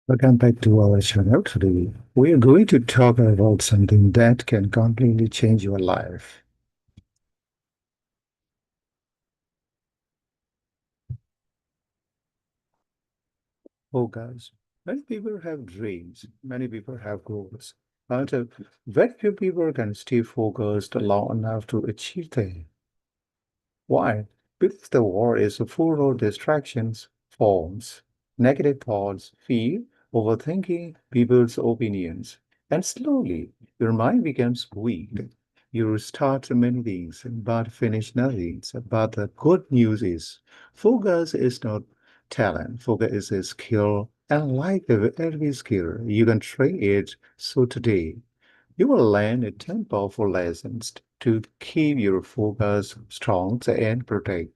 Welcome back to our channel. Today, we are going to talk about something that can completely change your life. Oh, guys, many people have dreams, many people have goals, but very few people can stay focused long enough to achieve them. Why? Because the world is full of distractions, phones, negative thoughts, fear, overthinking people's opinions. And slowly, your mind becomes weak. You start many things, but finish nothing. But the good news is, focus is not talent, focus is a skill. And like every skill, you can train it. So today, you will learn 10 powerful lessons to keep your focus strong and protect.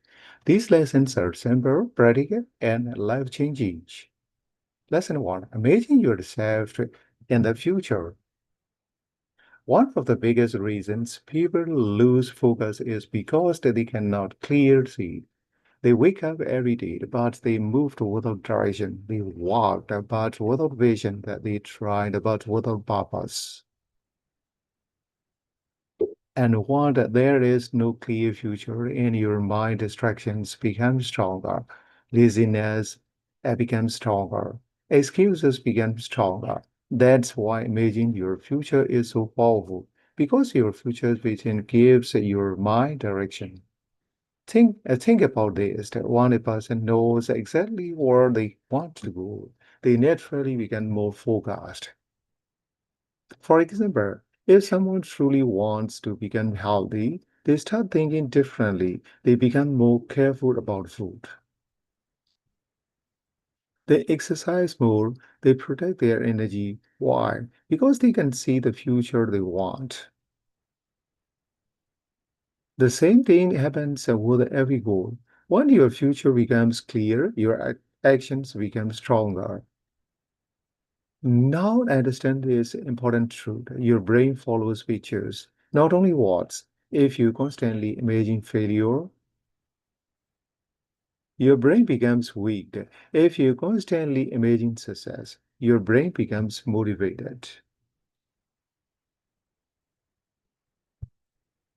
These lessons are simple, practical, and life-changing. Lesson 1. Imagine yourself in the future. One of the biggest reasons people lose focus is because they cannot clearly see. They wake up every day, but they move without direction. They walk, but without vision. That they try, but without purpose. And while there is no clear future in your mind, distractions become stronger, laziness becomes stronger, excuses become stronger. That's why imagining your future is so powerful, because your future vision gives your mind direction. Think about this, that one person knows exactly where they want to go. They naturally become more focused. For example, if someone truly wants to become healthy, they start thinking differently. They become more careful about food. They exercise more. They protect their energy. Why? Because they can see the future they want. The same thing happens with every goal. When your future becomes clear, your actions become stronger. Now understand this important truth. Your brain follows pictures, not only words. If you constantly imagine failure, your brain becomes weak. If you constantly imagine success, your brain becomes motivated.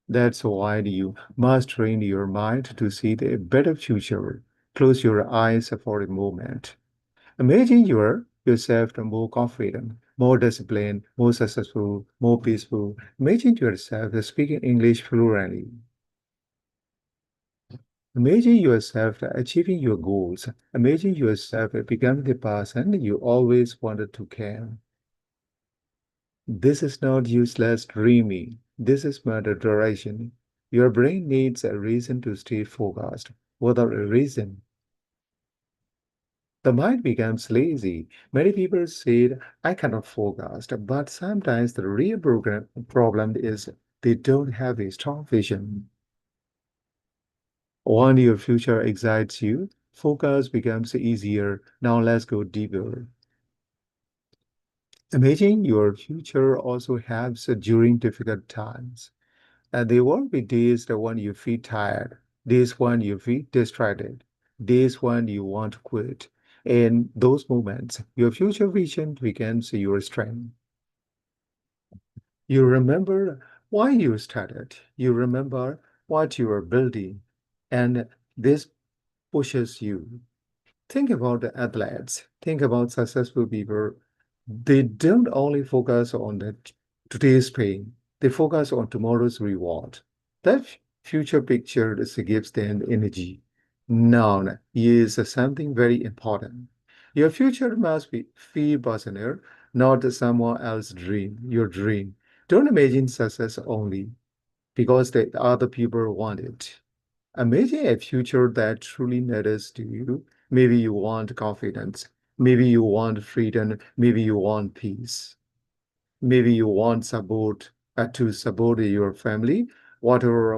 That's why you must train your mind to see the better future. Close your eyes for a moment. Imagine yourself more confident, more disciplined, more successful, more peaceful. Imagine yourself speaking English fluently. Imagine yourself achieving your goals. Imagine yourself becoming the person you always wanted to become. This is not useless dreaming. This is matter direction. Your brain needs a reason to stay focused. Without a reason, the mind becomes lazy. Many people said, I cannot focus, but sometimes the real problem is they don't have a strong vision. When your future excites you, focus becomes easier. Now let's go deeper. Imagine your future also helps during difficult times. And there won't be days when you feel tired, days when you feel distracted, days when you want to quit. In those moments, your future vision becomes your strength. You remember why you started, you remember what you are building, and this pushes you. Think about the athletes, think about successful people. They don't only focus on today's pain, they focus on tomorrow's reward. That future picture gives them energy. Now, is something very important. Your future must be feel personal, not someone else's dream, your dream. Don't imagine success only because the other people want it. Imagine a future that truly matters to you. Maybe you want confidence. Maybe you want freedom. Maybe you want peace. Maybe you want support to support your family, whatever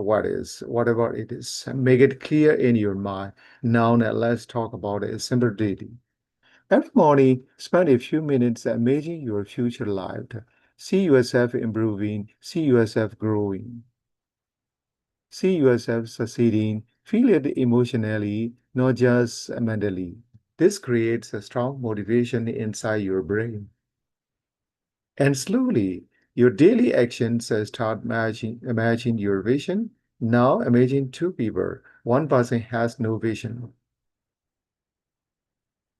it is. Make it clear in your mind. Now, let's talk about a simple daily. Every morning, spend a few minutes imagining your future life. See yourself improving. See yourself growing. See yourself succeeding, feel it emotionally, not just mentally. This creates a strong motivation inside your brain. And slowly, your daily actions start imagine your vision. Now imagine two people. One person has no vision.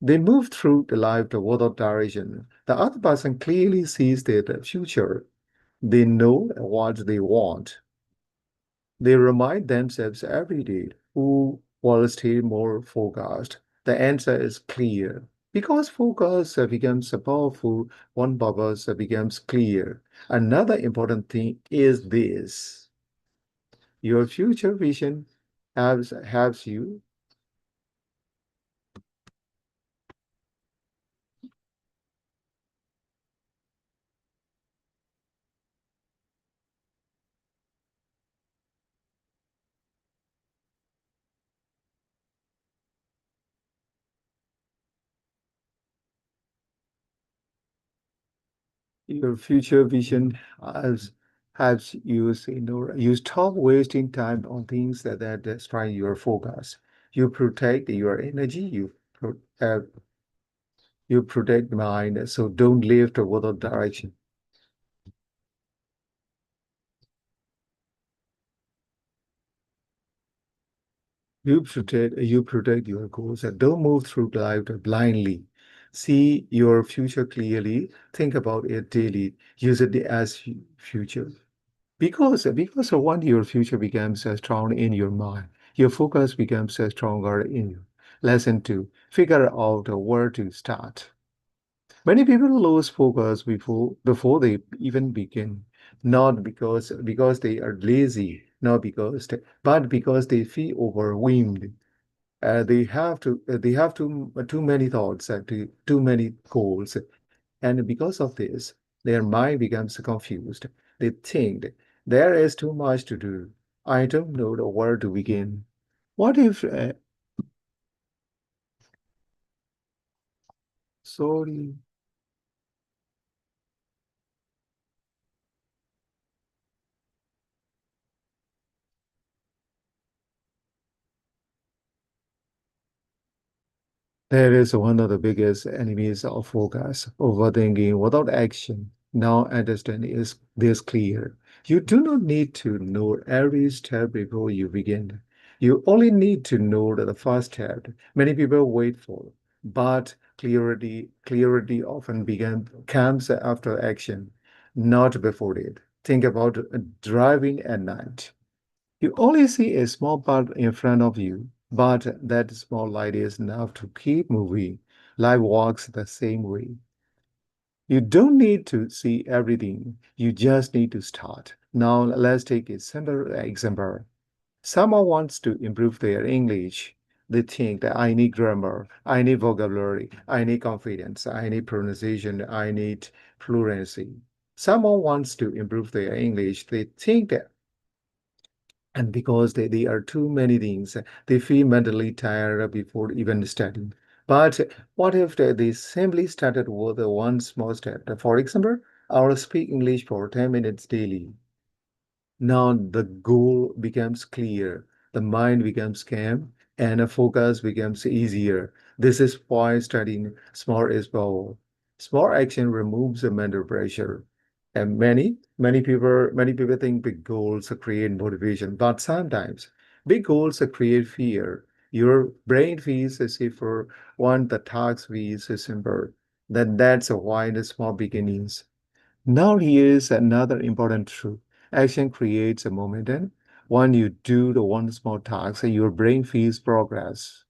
They move through the life without direction. The other person clearly sees their future. They know what they want. They remind themselves every day who will stay more focused. The answer is clear. Because focus becomes powerful, one purpose becomes clear. Another important thing is this. Your future vision helps you. Your future vision helps you stop wasting time on things that destroy your focus. You protect your energy, you protect mind, so don't live without direction. You protect your goals and don't move through life blindly. See your future clearly, think about it daily, use it as future. Because when your future becomes strong in your mind, your focus becomes stronger in you. Lesson two, figure out where to start. Many people lose focus before they even begin, not because they are lazy, not but because they feel overwhelmed. They have too many thoughts and too many goals, and because of this, their mind becomes confused. They think there is too much to do. I don't know where to begin. What if sorry. That is one of the biggest enemies of focus, overthinking without action. Now understand is this clear. You do not need to know every step before you begin. You only need to know the first step. Many people wait for, but clarity often comes after action, not before it. Think about driving at night. You only see a small part in front of you, but that small light is enough to keep moving. Life works the same way. You don't need to see everything, you just need to start. Now, let's take a simple example. Someone wants to improve their English. They think that I need grammar, I need vocabulary, I need confidence, I need pronunciation, I need fluency. Someone wants to improve their English. They think that and because they are too many things, they feel mentally tired before even studying. But what if they simply started with one small step? For example, I'll speak English for 10 minutes daily. Now the goal becomes clear, the mind becomes calm, and a focus becomes easier. This is why studying small is powerful. Small action removes the mental pressure. And many people think big goals create motivation, but sometimes big goals create fear. Your brain feels as if for one the task feels simple. Then that's why the small beginnings. Now here's another important truth. Action creates a momentum. When you do the one small task, your brain feels progress.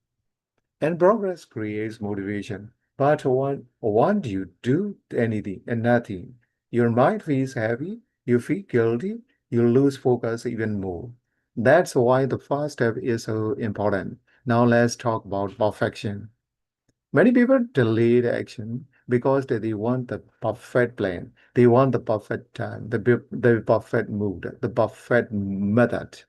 And progress creates motivation. But when you do anything and nothing, your mind feels heavy, you feel guilty, you lose focus even more. That's why the first step is so important. Now let's talk about perfection. Many people delay the action because they want the perfect plan. They want the perfect time, the perfect mood, the perfect method.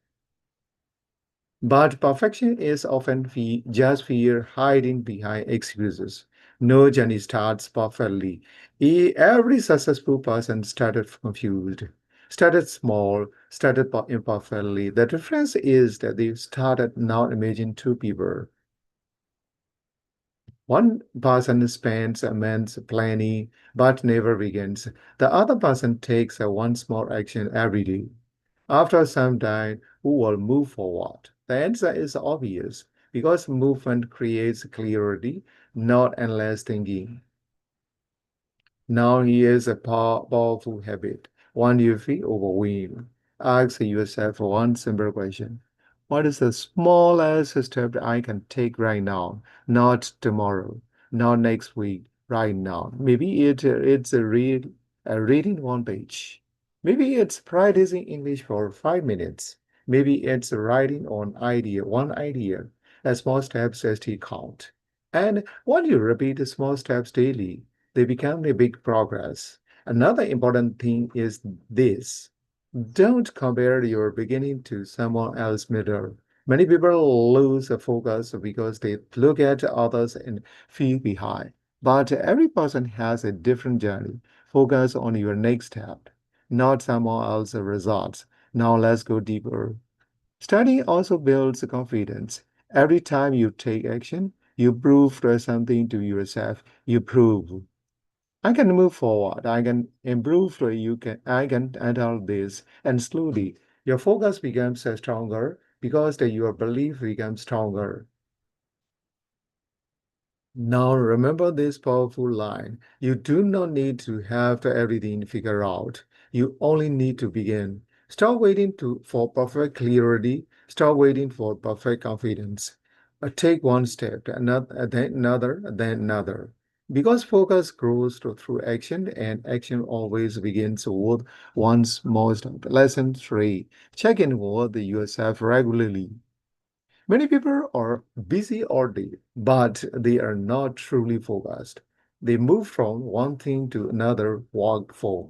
But perfection is often just fear hiding behind excuses. No journey starts perfectly. Every successful person started confused, started small, started imperfectly. The difference is that they started now imagine two people. One person spends months planning but never begins. The other person takes one small action every day. After some time, who will move forward? The answer is obvious because movement creates clarity, not endless thinking. Now here's a powerful habit. When you feel overwhelmed, ask yourself one simple question. What is the smallest step I can take right now? Not tomorrow, not next week, right now. Maybe it's reading one page. Maybe it's practicing English for 5 minutes. Maybe it's writing one idea. A small steps still count. And when you repeat the small steps daily, they become a big progress. Another important thing is this. Don't compare your beginning to someone else's middle. Many people lose focus because they look at others and feel behind. But every person has a different journey. Focus on your next step, not someone else's results. Now let's go deeper. Studying also builds confidence. Every time you take action, you prove something to yourself. You prove I can move forward. I can improve. I can handle this. And slowly, your focus becomes stronger because your belief becomes stronger. Now remember this powerful line. You do not need to have everything figured out. You only need to begin. Stop waiting for perfect clarity. Stop waiting for perfect confidence. Take one step, then another, then another. Because focus grows through action, and action always begins with one's most. Lesson 3. Check in with yourself regularly. Many people are busy all day, but they are not truly focused. They move from one thing to another, walk for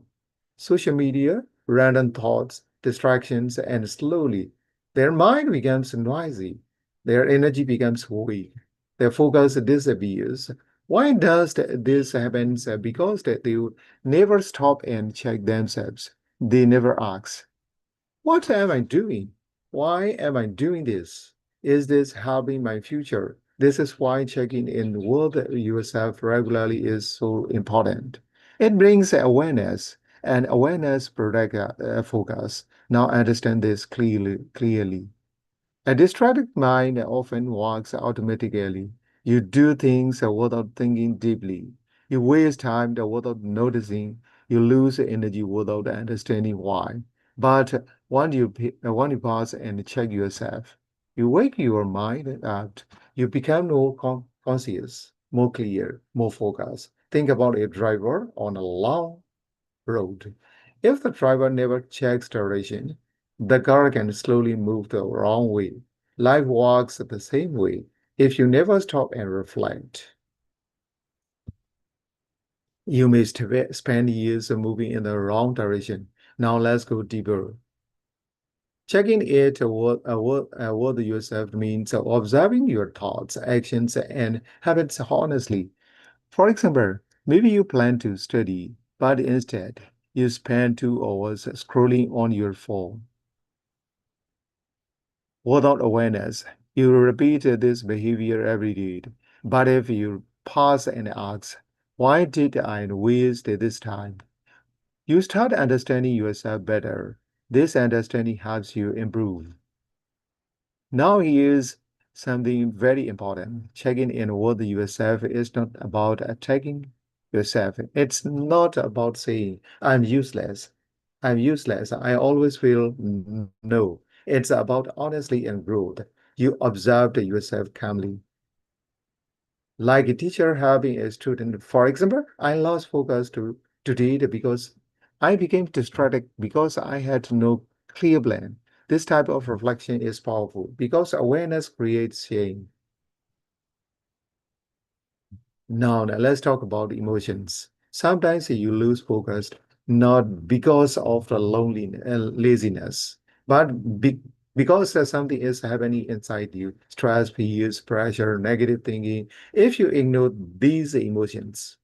social media, random thoughts, distractions, and slowly their mind becomes noisy. Their energy becomes weak. Their focus disappears. Why does this happen? Because they never stop and check themselves. They never ask. What am I doing? Why am I doing this? Is this helping my future? This is why checking in with yourself regularly is so important. It brings awareness, and awareness protects focus. Now understand this clearly. A distracted mind often works automatically. You do things without thinking deeply. You waste time without noticing. You lose energy without understanding why. But when you pause and check yourself, you wake your mind up. You become more conscious, more clear, more focused. Think about a driver on a long road. If the driver never checks direction, the car can slowly move the wrong way. Life walks the same way. If you never stop and reflect, you may spend years moving in the wrong direction. Now let's go deeper. Checking it with yourself means observing your thoughts, actions, and habits honestly. For example, maybe you plan to study, but instead you spend 2 hours scrolling on your phone. Without awareness, you repeat this behavior every day. But if you pause and ask, why did I waste this time? You start understanding yourself better. This understanding helps you improve. Now, here's something very important. Checking in with yourself is not about attacking yourself. It's not about saying, I'm useless. I'm useless. I always feel no. It's about honesty and growth. You observed yourself calmly. Like a teacher having a student, for example, I lost focus today because I became distracted because I had no clear plan. This type of reflection is powerful because awareness creates change. Now, let's talk about emotions. Sometimes you lose focus not because of the loneliness, laziness, but because something is happening inside you. Stress, fears, pressure, negative thinking. If you ignore these emotions,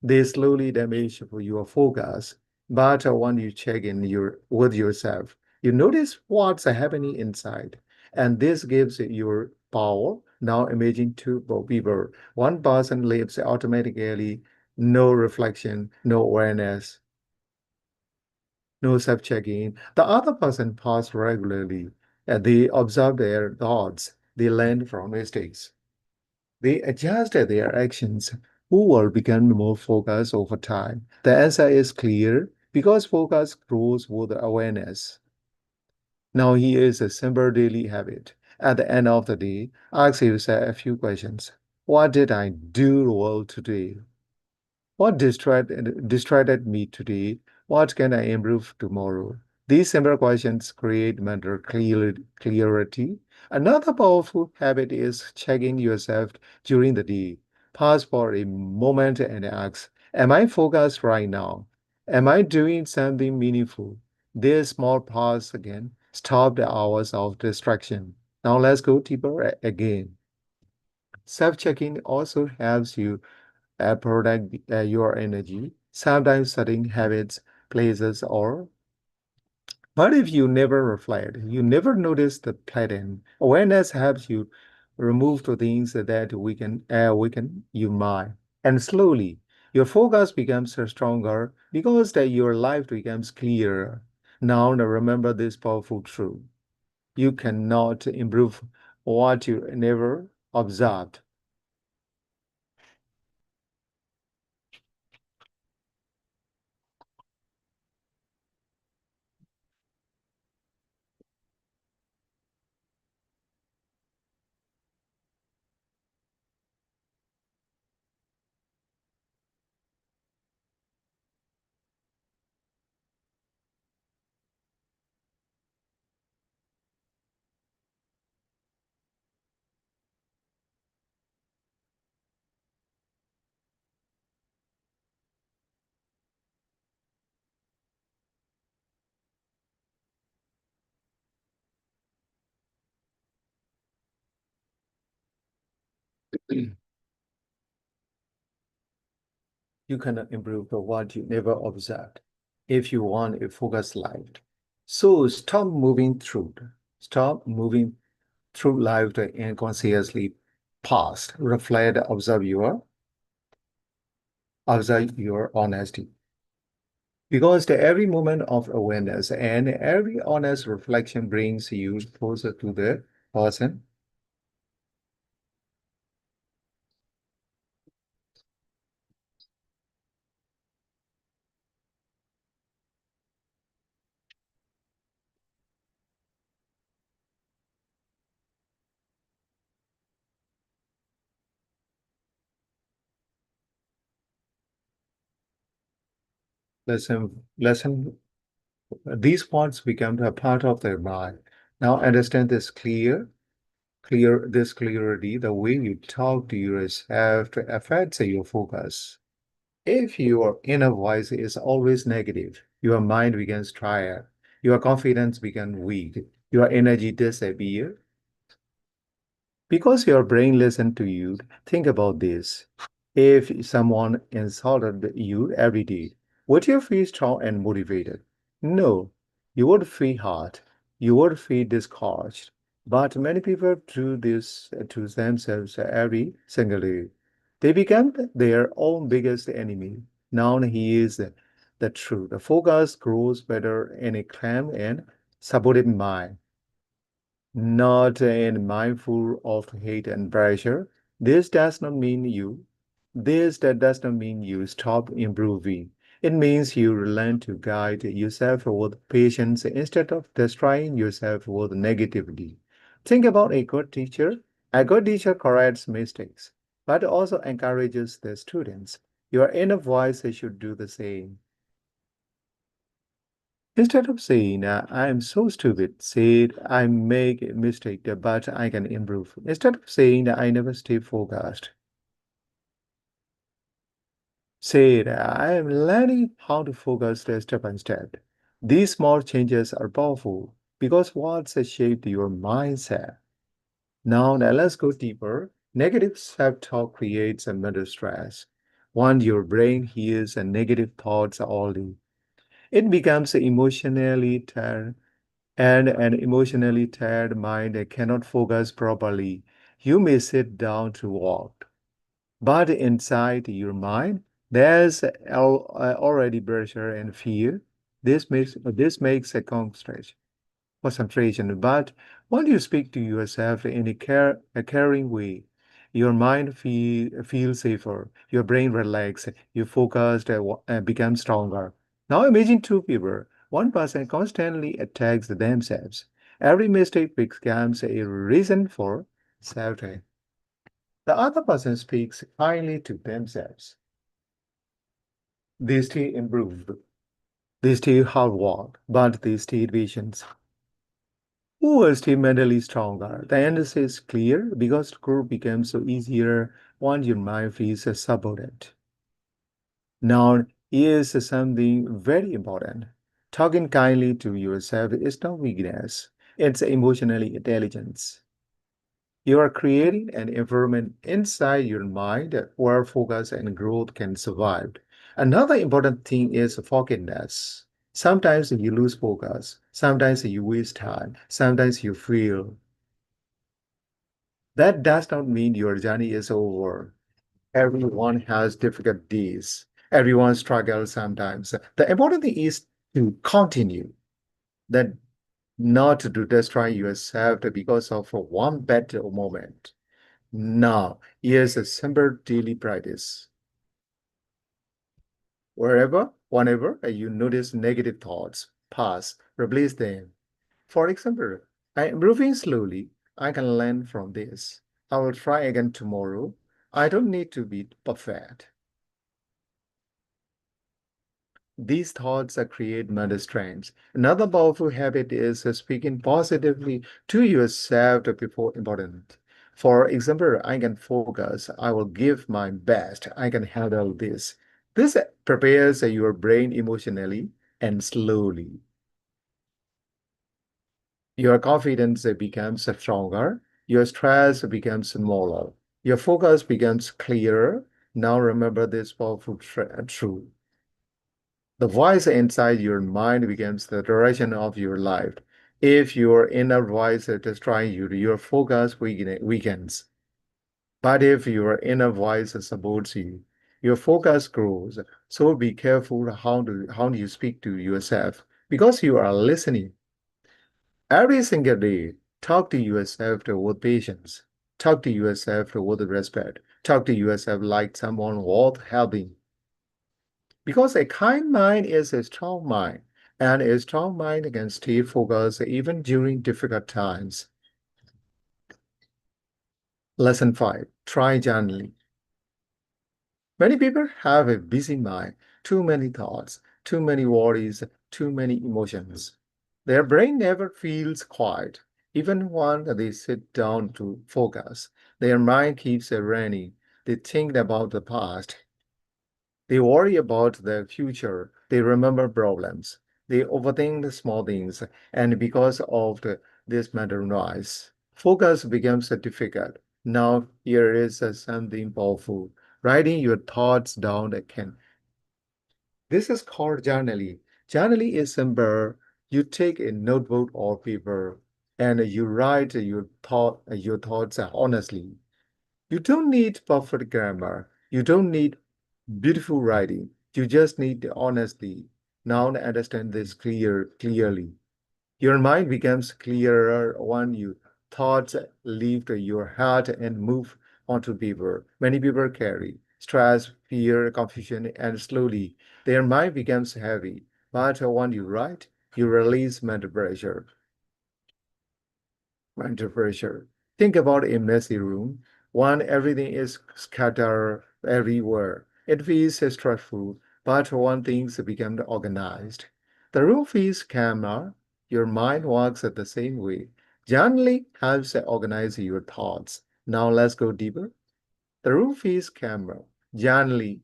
they slowly damage your focus. But when you check in with yourself, you notice what's happening inside, and this gives you power. Now imagine two people. One person lives automatically, no reflection, no awareness, no self-checking. The other person pauses regularly. They observe their thoughts. They learn from mistakes. They adjust their actions. Who will become more focused over time? The answer is clear because focus grows with awareness. Now, here is a simple daily habit. At the end of the day, ask yourself a few questions. What did I do well today? What distracted me today? What can I improve tomorrow? These simple questions create mental clarity. Another powerful habit is checking yourself during the day. Pause for a moment and ask, am I focused right now? Am I doing something meaningful? This small pause again stop the hours of distraction. Now let's go deeper again. Self-checking also helps you protect your energy. Sometimes certain habits, places, or but if you never reflect, you never notice the pattern. Awareness helps you remove the things that weaken your mind, and slowly your focus becomes stronger because that your life becomes clearer. Now, remember this powerful truth: you cannot improve what you never observed. You cannot improve what you never observed if you want a focused life. So stop moving through life and consciously past, reflect, observe your honesty. Because every moment of awareness and every honest reflection brings you closer to the person. Lesson these points become a part of their mind. Now understand this clarity, the way you talk to yourself affects your focus. If your inner voice is always negative, your mind becomes tired, your confidence becomes weak, your energy disappears. Because your brain listens to you, think about this. If someone insulted you every day, would you feel strong and motivated? No, you would feel hurt. You would feel discouraged. But many people do this to themselves every single day. They become their own biggest enemy. Now he is the truth. The focus grows better in a calm and supportive mind, not in mindful of hate and pressure. This does not mean you. This that does not mean you stop improving. It means you learn to guide yourself with patience instead of destroying yourself with negativity. Think about a good teacher. A good teacher corrects mistakes, but also encourages the students. Your inner voice should do the same. Instead of saying, I am so stupid, say it, I make a mistake, but I can improve. Instead of saying, I never stay focused, say it, I am learning how to focus step by step. These small changes are powerful because what's shaped your mindset. Now let's go deeper. Negative self-talk creates a mental stress. Once your brain hears a negative thoughts all day, it becomes emotionally tired, and an emotionally tired mind cannot focus properly. You may sit down to walk, but inside your mind, there's already pressure and fear. This makes a concentration. But when you speak to yourself in a caring way, your mind feels safer, your brain relaxes, your focus becomes stronger. Now imagine two people. One person constantly attacks themselves. Every mistake becomes a reason for self-hate. The other person speaks kindly to themselves. They stay improved. They stay hard work, but they stay patient. Who will stay mentally stronger? The answer is clear because growth becomes so easier once your mind feels supported. Now, here's something very important. Talking kindly to yourself is not weakness, it's emotionally intelligence. You are creating an environment inside your mind where focus and growth can survive. Another important thing is forgiveness. Sometimes you lose focus, sometimes you waste time, sometimes you fail. That does not mean your journey is over. Everyone has difficult days. Everyone struggles sometimes. The important thing is to continue, that not to destroy yourself because of one bad moment. Now, here's a simple daily practice. Whenever you notice negative thoughts, pause, replace them. For example, I am moving slowly. I can learn from this. I will try again tomorrow. I don't need to be perfect. These thoughts create mental strength. Another powerful habit is speaking positively to yourself before important. For example, I can focus. I will give my best. I can handle this. This prepares your brain emotionally and slowly. Your confidence becomes stronger. Your stress becomes smaller. Your focus becomes clearer. Now remember this powerful truth. The voice inside your mind becomes the direction of your life. If your inner voice destroys you, your focus weakens. But if your inner voice supports you, your focus grows. So be careful how do you speak to yourself because you are listening. Every single day, talk to yourself with patience. Talk to yourself with respect. Talk to yourself like someone worth helping. Because a kind mind is a strong mind, and a strong mind can stay focused even during difficult times. Lesson 5. Try journaling. Many people have a busy mind, too many thoughts, too many worries, too many emotions. Their brain never feels quiet, even when they sit down to focus. Their mind keeps running. They think about the past, they worry about the future. They remember problems. They overthink the small things. And because of this mental noise, focus becomes difficult. Now, here is something powerful. Writing your thoughts down can. This is called journaling. Journaling is simple. You take a notebook or paper and you write your thoughts honestly. You don't need perfect grammar. You don't need beautiful writing. You just need the honesty. Now understand this clearly. Your mind becomes clearer when your thoughts leave your heart and move onto paper. Many people carry stress, fear, confusion, and slowly their mind becomes heavy. But when you write, you release mental pressure. Mental pressure. Think about a messy room. When everything is scattered everywhere, it feels stressful, but when things become organized, the room feels calmer. Your mind works the same way. Journaling helps organize your thoughts. Now let's go deeper. The room feels calmer. Journaling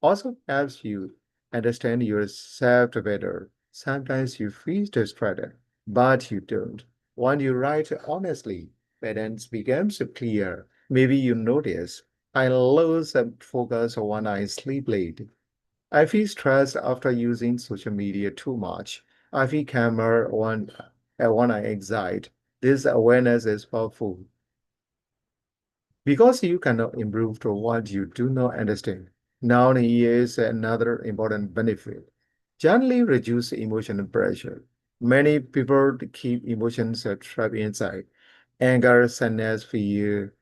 also helps you understand yourself better. Sometimes you feel distracted, but you don't. When you write honestly, patterns becomes clear. Maybe you notice I lose focus when I sleep late. I feel stressed after using social media too much. I feel calmer when I excite. This awareness is powerful. because you cannot improve to what you do not understand. Now, here is another important benefit. Journaling reduces emotional pressure. Many people keep emotions trapped inside anger, sadness, fear,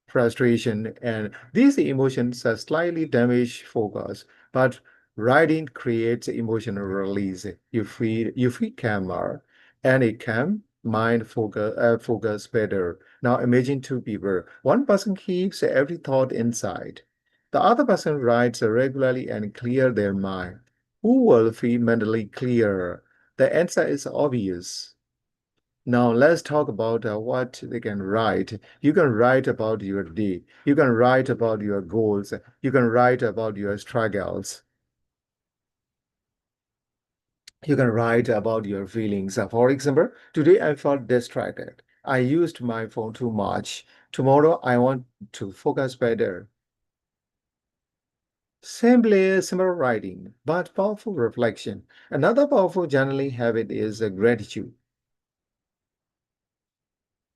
frustration, and these emotions are slightly damage focus, but writing creates emotional release. You feel calmer, and a calm mind focus better. Now imagine two people. One person keeps every thought inside. The other person writes regularly and clear their mind. Who will feel mentally clearer? The answer is obvious. Now let's talk about what they can write. You can write about your day. You can write about your goals. You can write about your struggles. You can write about your feelings. For example, today I felt distracted. I used my phone too much. Tomorrow I want to focus better. Simply simple writing, but powerful reflection. Another powerful journaling habit is gratitude.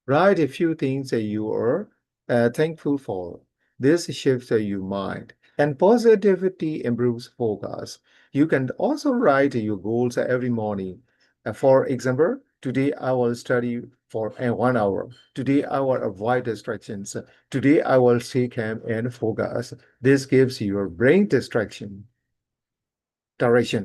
Write a few things that you are thankful for. This shifts your mind, and positivity improves focus. You can also write your goals every morning. For example, today I will study for 1 hour. Today I will avoid distractions. Today I will stay calm and focus. This gives your brain direction,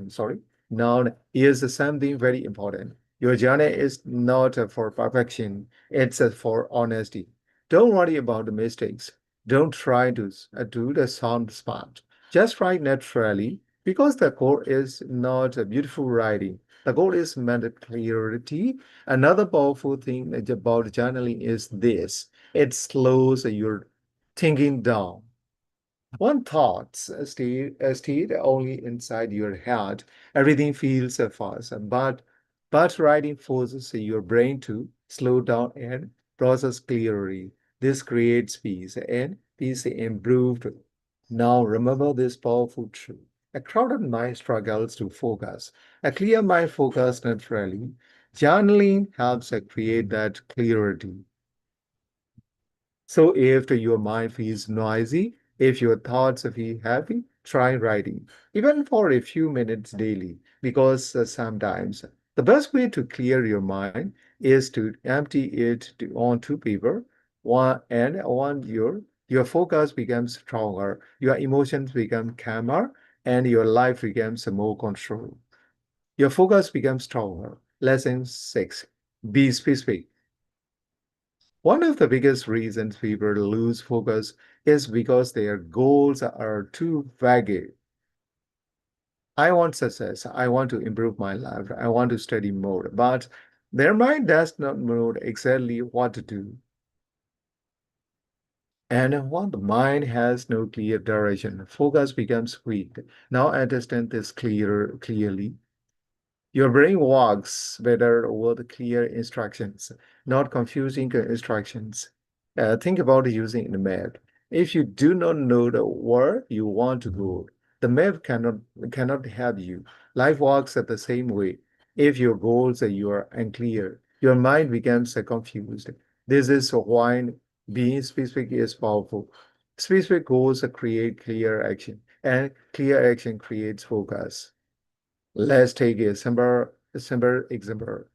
sorry. Now, here's something very important. Your journey is not for perfection, it's for honesty. Don't worry about the mistakes. Don't try to do the sound smart. Just write naturally because the goal is not a beautiful writing. The goal is mental clarity. Another powerful thing about journaling is this. It slows your thinking down. One thought stayed only inside your head. Everything feels fast, but writing forces your brain to slow down and process clearly. This creates peace, and peace improved. Now remember this powerful truth. A crowded mind struggles to focus. A clear mind focuses naturally. Journaling helps create that clarity. So if your mind feels noisy, if your thoughts feel heavy, try writing, even for a few minutes daily, because sometimes the best way to clear your mind is to empty it onto paper. One your focus becomes stronger, your emotions become calmer, and your life becomes more control. Your focus becomes stronger. Lesson 6. Be specific. One of the biggest reasons people lose focus is because their goals are too vague. I want success. I want to improve my life. I want to study more. But their mind does not know exactly what to do. And when the mind has no clear direction, focus becomes weak. Now understand this clearly. Your brain works better with clear instructions, not confusing instructions. Think about using a map. If you do not know where you want to go, the map cannot help you. Life works at the same way. If your goals are unclear, your mind becomes confused. This is why being specific is powerful. Specific goals create clear action, and clear action creates focus. Let's take a simple example.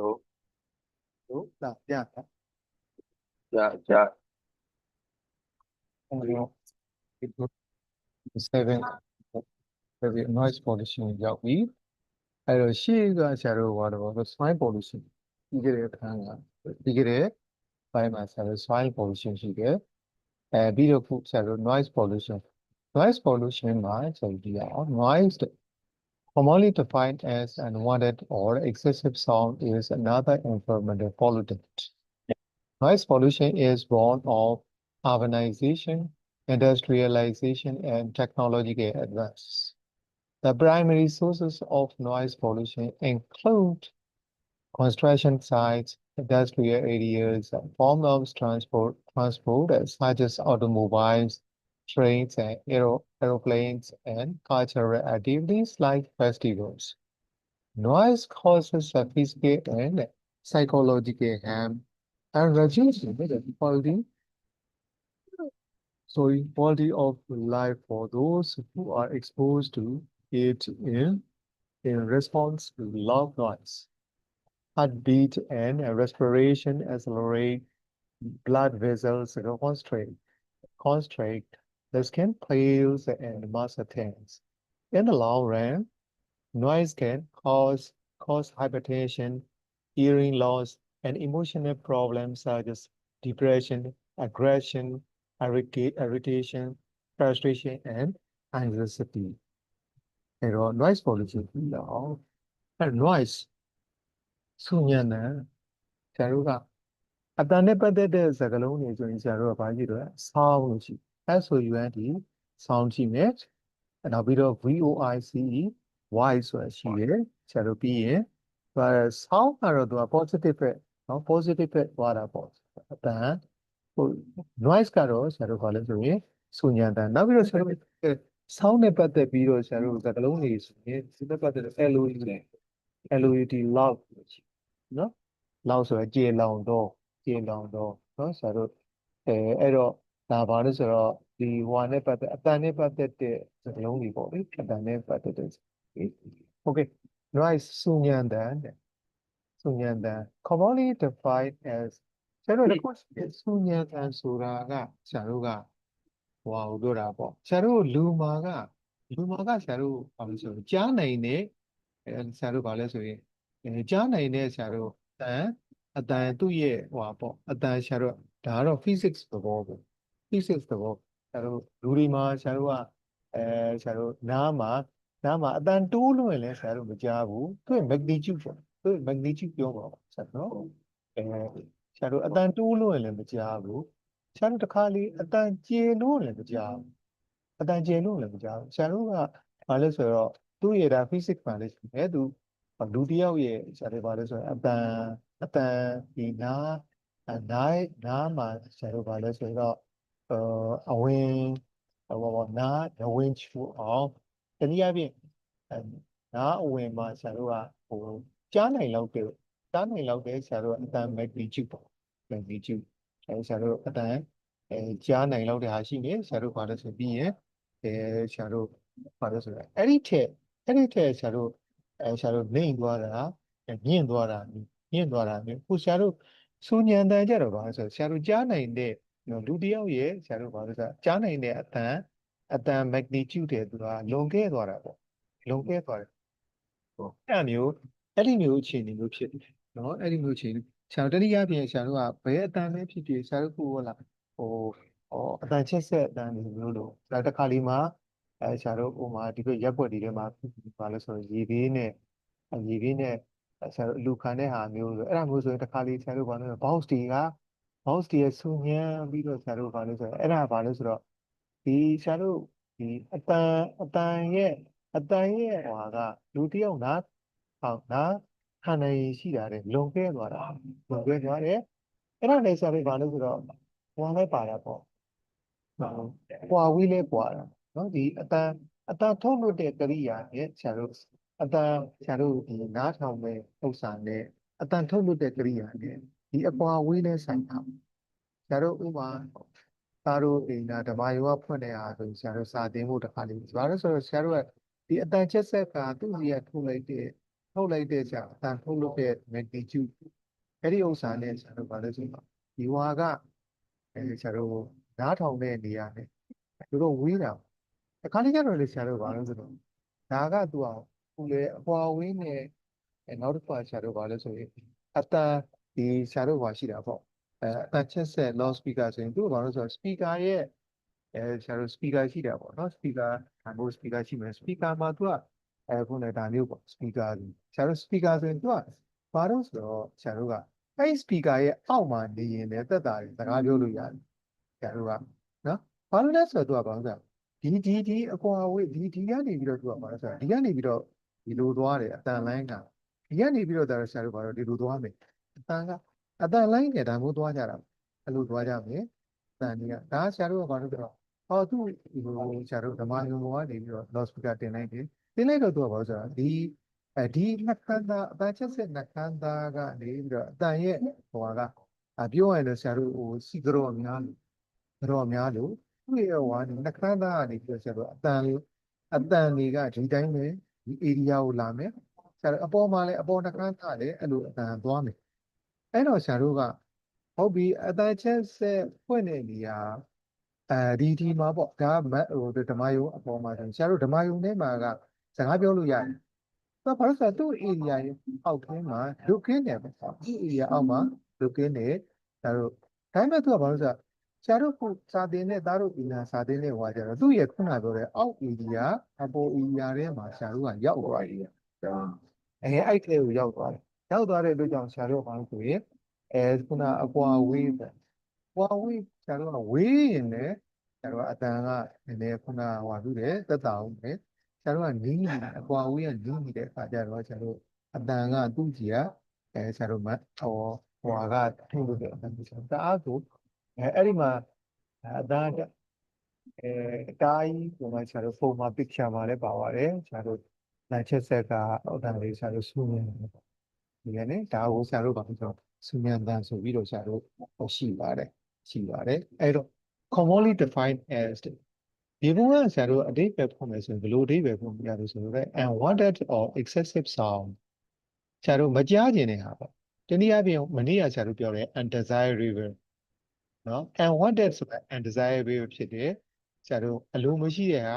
Đúng. Đúng là yeah. Dạ, dạ. It would seven the noise pollution ရောက်ပြီအဲ့တော့ရှေ့ကဆရာတို့ဘာလို့ soil pollution ပြီးခဲ့တဲ့အခါကပြီးခဲ့တဲ့ဘိုင်းမှာဆရာတို့ soil pollution ရှိတယ်ပြီးတော့ခုဆရာတို့ noise pollution မှာဆရာတို့ဒီအောင် noise commonly defined as unwanted or excessive sound is another environmental pollutant. Noise pollution is born of urbanization, industrialization, and technological advances. The primary sources of noise pollution include construction sites, industrial areas, forms of transport such as automobiles, trains, and aeroplanes, and cultural activities like festivals. Noise causes physical and psychological harm and reduces the quality of life for those who are exposed to it in response to loud noise. Heartbeat and respiration accelerate, blood vessels constrict, the skin peels and muscle tense. In the long run, noise can cause hypertension, hearing loss, and emotional problems such as depression, aggression, irritation, frustration, and anxiety. Noise pollution ပြီးတော့noise ဆူညံတယ်ဆရာတို့ကအတန်နဲ့ပတ်သက်တဲ့စကားလုံးတွေဆိုရင်ဆရာတို့ကဘာကြည့်တော့ sound လို့ရှိ SOUND sound ရှိမယ်နောက်ပြီးတော့ VOICE voice ဆိုတာရှိတယ်ဆရာတို့ပြီးရင် sound ကတော့သူက positive ပဲเนาะ positive ပဲသွားတာပေါ့အတန်ဟို noise ကတော့ဆရာတို့ဘာလဲဆိုရင်ဆူညံတယ်နောက်ပြီးတော့ဆရာတို့ sound နဲ့ပတ်သက်ပြီးတော့ဆရာတို့စကားလုံးတွေဆိုရင်ဒီနဲ့ပတ်သက်တဲ့ LOE နဲ့ LOED loud လို့ရှိเนาะ loud ဆိုတာကျေလောင်တော့เนาะဆရာတို့အဲ့တော့ဒါဘာလို့ဆိုတော့ဒီဟိုနဲ့ပတ်သက်အတန်နဲ့ပတ်သက်တဲ့စကားလုံးတွေပေါ့လေအတန်နဲ့ပတ်သက်တဲ့ Okay noise ဆူညံတယ်ဆူညံတယ် commonly defined as ဆရာတို့ကဆူညံတယ်ဆိုတာကဆရာတို့ကဟိုပြောတာပေါ့ဆရာတို့လူမာကဆရာတို့ဘာလို့ဆိုကြားနိုင်တဲ့ဆရာတို့ဘာလဲဆိုရင်ကြားနိုင်တဲ့ဆရာတို့အတန်သူ့ရဲ့ဟိုပေါ့အတန်ဆရာတို့ဒါကတော့ physics သဘောပေါ့ physics သဘောဆရာတို့လူတွေမှာဆရာတို့ကဆရာတို့နားမှာအတန်တိုးလို့ရင်လည်းဆရာတို့မကြားဘူးသူ့ရဲ့ magnitude ပေါ့သူ့ရဲ့ magnitude ပြောပါဦးဆရာနော်ဆရာတို့အတန်တိုးလို့ရင်လည်းမကြားဘူးဆရာတို့တစ်ခါလေအတန်ကျေလို့လည်းမကြားဘူးအတန်ကျေလို့လည်းမကြားဘူးဆရာတို့ကဘာလဲဆိုတော့သူ့ရဲ့ဒါ physics ပါလေဆိုရင်သူလူတစ်ယောက်ရဲ့ဆရာတို့ဘာလဲဆိုရင်အတန်ဒီနားမှာဆရာတို့ဘာလဲဆိုတော့အဝင်ဟိုပါနားအဝင်ချူအောင်တနည်းအားဖြင့်နားအဝင်မှာဆရာတို့ကဟိုကြားနိုင်လောက်တဲ့ဆရာတို့အတန် magnitude ပေါ့ magnitude ဆရာတို့အတန်ကြားနိုင်လောက်တဲ့ဟာရှိနေဆရာတို့ဘာလဲဆိုပြီးရင်ဆရာတို့ဘာလဲဆိုတော့အဲ့ဒီထက်ဆရာတို့နှိမ်သွားတာမြင့်သွားတာမျိုးခုဆရာတို့စူညံတန်ကြတော့ဘာလဲဆိုဆရာတို့ကြားနိုင်တဲ့လူတစ်ယောက်ရဲ့ဆရာတို့ဘာလို့ဆိုကြားနိုင်တဲ့အတန် magnitude တဲ့သူကလွန်ခဲ့သွားတာပေါ့လွန်ခဲ့သွားတယ်ပေါ့အဲ့ဒီမျိုးအခြေအနေမျိုးဖြစ်တယ်နော်အဲ့ဒီမျိုးအခြေအနေဆရာတို့တတိယပြင်ဆရာတို့ကဘယ်အတန်ပဲဖြစ်ဖြစ်ဆရာတို့ကဟုတ်လားအတန်ချက်ဆက်အတန်မျိုးလို့ဒါတစ်ခါလီမှာဆရာတို့ဟိုမှာဒီလိုရက်ွက်တွေထဲမှာဘာလို့ဆိုရေဘေးနဲ့ဆရာတို့လူခံတဲ့ဟာမျိုးဆိုအဲ့ဒါမျိုးဆိုရင်တစ်ခါလီဆရာတို့ဘာလို့ box တွေရဲ့ဆူညံပြီးတော့ဆရာတို့ဘာလို့ဆိုတော့အဲ့ဒါဘာလို့ဆိုတော့ဒီဆရာတို့ဒီအတန်ရဲ့ဟွာကလူတစ်ယောက်နားခံနိုင်ရှိတာတဲ့လွန်ကဲသွားတယ်အဲ့ဒါလည်းဆရာတို့ဘာလို့ဆိုတော့ဟွာလည်းပါတာပေါ့ကွာဝေးလဲကွာတာနော်ဒီအတန်ထုတ်လွှတ်တဲ့ကရိယာနဲ့ဆရာတို့ဒီနားထောင်မဲ့ဥစ္စာနဲ့အတန်ထုတ်လွှတ်တဲ့ကရိယာနဲ့ဒီအကွာဝေးလဲဆိုင်တာဆရာတို့ဥပမာသားတို့အိမ်နာဓမ္မယောဂဖွင့်တဲ့အားဆိုဆရာတို့စာသင်ဖို့တစ်ခါလေးဘာလို့ဆိုတော့ဆရာတို့ကဒီအတန်ချက်ဆက်ကသူ့စီကထုတ်လိုက်တဲ့ ထုတ်လိုက်တဲ့ကြာအတန်ထုတ်လို့တဲ့ magnitude အဲ့ဒီဥစ္စာနဲ့ဆရာတို့ဘာလို့ဆိုတော့ဒီဝါကဆရာတို့နားထောင်တဲ့နေရာနဲ့တို့ဝေးတာအခါလေးကျတော့လေဆရာတို့ဘာလို့ဆိုတော့ဒါကသူ့အောင်သူလေအပွားဝင်းနဲ့နောက်တစ်ခါဆရာတို့ဘာလို့ဆိုရင်အတန်ဒီဆရာတို့ဘာရှိတာပေါ့အတန်ချက်ဆက် loud speaker ဆိုရင်သူ့ဘာလို့ဆိုတော့ speaker ရဲ့ဆရာတို့ speaker ရှိတာပေါ့နော် speaker ဒါမျိုး speaker ရှိမယ် speaker မှာသူကခုနကဒါမျိုးပေါ့ speaker ဆရာတို့ speaker ဆိုရင်သူကဘာလို့ဆိုတော့ဆရာတို့ကအဲ့ speaker ရဲ့အောက်မှာနေရင်လည်းသက်တာတွေစကားပြောလို့ရတယ်ဆရာတို့ကနော်ဘာလို့လဲဆိုတော့သူကဘာလို့ဆိုတော့ဒီအကွာဝေးဒီကနေပြီးတော့သူကဘာလို့ဆိုတော့ဒီကနေပြီးတော့ဒီလိုသွားတယ်အတန်လိုင်းကဒီကနေပြီးတော့ဒါဆရာတို့ဘာလို့ဒီလိုသွားမယ်အတန်လိုင်းနဲ့ဒါမျိုးသွားကြတာအဲ့လိုသွားကြမယ်အတန်ကြီးကဒါဆရာတို့ကဘာလို့ဆိုတော့သူ့ဆရာတို့ဓမ္မယုံပေါ်ကနေပြီးတော့ loud speaker တင်လိုက်တယ်တင်လိုက်တော့သူကဘာလို့ဆိုတော့ဒီနှခမ်းသားအတန်ချက်စစ်နှခမ်းသားကနေပြီးတော့အတန်ရဲ့ဟိုကပြောရရင်လည်းဆရာတို့စီကတော့များလို့သူ့ရဲ့ဟိုကနေနှခမ်းသားကနေပြီးတော့ဆရာတို့အတန်တွေကဒီတိုင်းပဲဒီ area ကိုလာမယ်ဆရာတို့အပေါ်မှာလည်းအပေါ်နှခမ်းသားလည်းအဲ့လိုအတန်သွားမယ်အဲ့တော့ဆရာတို့ကဟုတ်ပြီအတန်ချက်ဆက်ဖွင့်တဲ့နေရာဒီမှာပေါ့ဒါဟိုဓမ္မယုံအပေါ်မှာဆရာတို့ဓမ္မယုံထဲမှာကစကားပြောလို့ရတယ်ဘာလို့ဆိုတော့သူ့ area ရဲ့အောက်ထဲမှာလုကင်းတယ်ပေါ့ဒီ area အောက်မှာလုကင်းတယ်ဆရာတို့ဒါပေမဲ့သူကဘာလို့ဆိုတော့ဆရာတို့ခုစာသင်တဲ့သားတို့ပြည်နာစာသင်တဲ့ဟွာကျတော့သူ့ရဲ့ခုနပြောတဲ့အောက် area အပေါ် area ထဲမှာဆရာတို့ကရောက်သွားတယ်အဲ့ကလေးကိုရောက်သွားတယ်ရောက်သွားတဲ့အတွက်ကြောင့်ဆရာတို့ကဘာလို့ဆိုရင်ခုနအကွာဝေးပေါ့ကွာဝေးဆရာတို့ကဝေးရင်လည်းဆရာတို့ကအတန်ကနည်းနည်းခုနဟွာပြုတယ်သက်သာအောင်ပဲဆရာတို့ကနီးအကွာဝေးကနီးနေတဲ့အခါကျတော့ဆရာတို့အတန်ကသူ့ကြီးကဆရာတို့ဟွာကထုတ်လို့တဲ့အတန်ဆရာတအားဆိုအဲ့ဒီမှာအတန်အတိုင်းဟိုမှာဆရာတို့ပုံမှာ picture မှာလည်းပါပါတယ်ဆရာတို့လမ်းချက်ဆက်ကဟိုတန်လေးဆရာတို့ဆူမြင်တယ်ဒီကနေ့ဒါကိုဆရာတို့ဘာလို့ဆိုဆူမြင်တန်ဆိုပြီးတော့ဆရာတို့ရှိပါတယ်အဲ့တော့ commonly defined as ဒီဘုံကဆရာတို့အဓိပ္ပာယ်ဖွင့်မယ်ဆိုရင်ဘယ်လိုအဓိပ္ပာယ်ဖွင့်ပြရလို့ဆိုတော့ unwanted or excessive sound ဆရာတို့မကြားကျင်တဲ့ဟာပေါ့တနည်းအားဖြင့်မနေ့ကဆရာတို့ပြောတယ် undesirable နော် unwanted ဆိုတာ undesirable ဖြစ်တယ်ဆရာတို့အလိုမရှိတဲ့ဟာ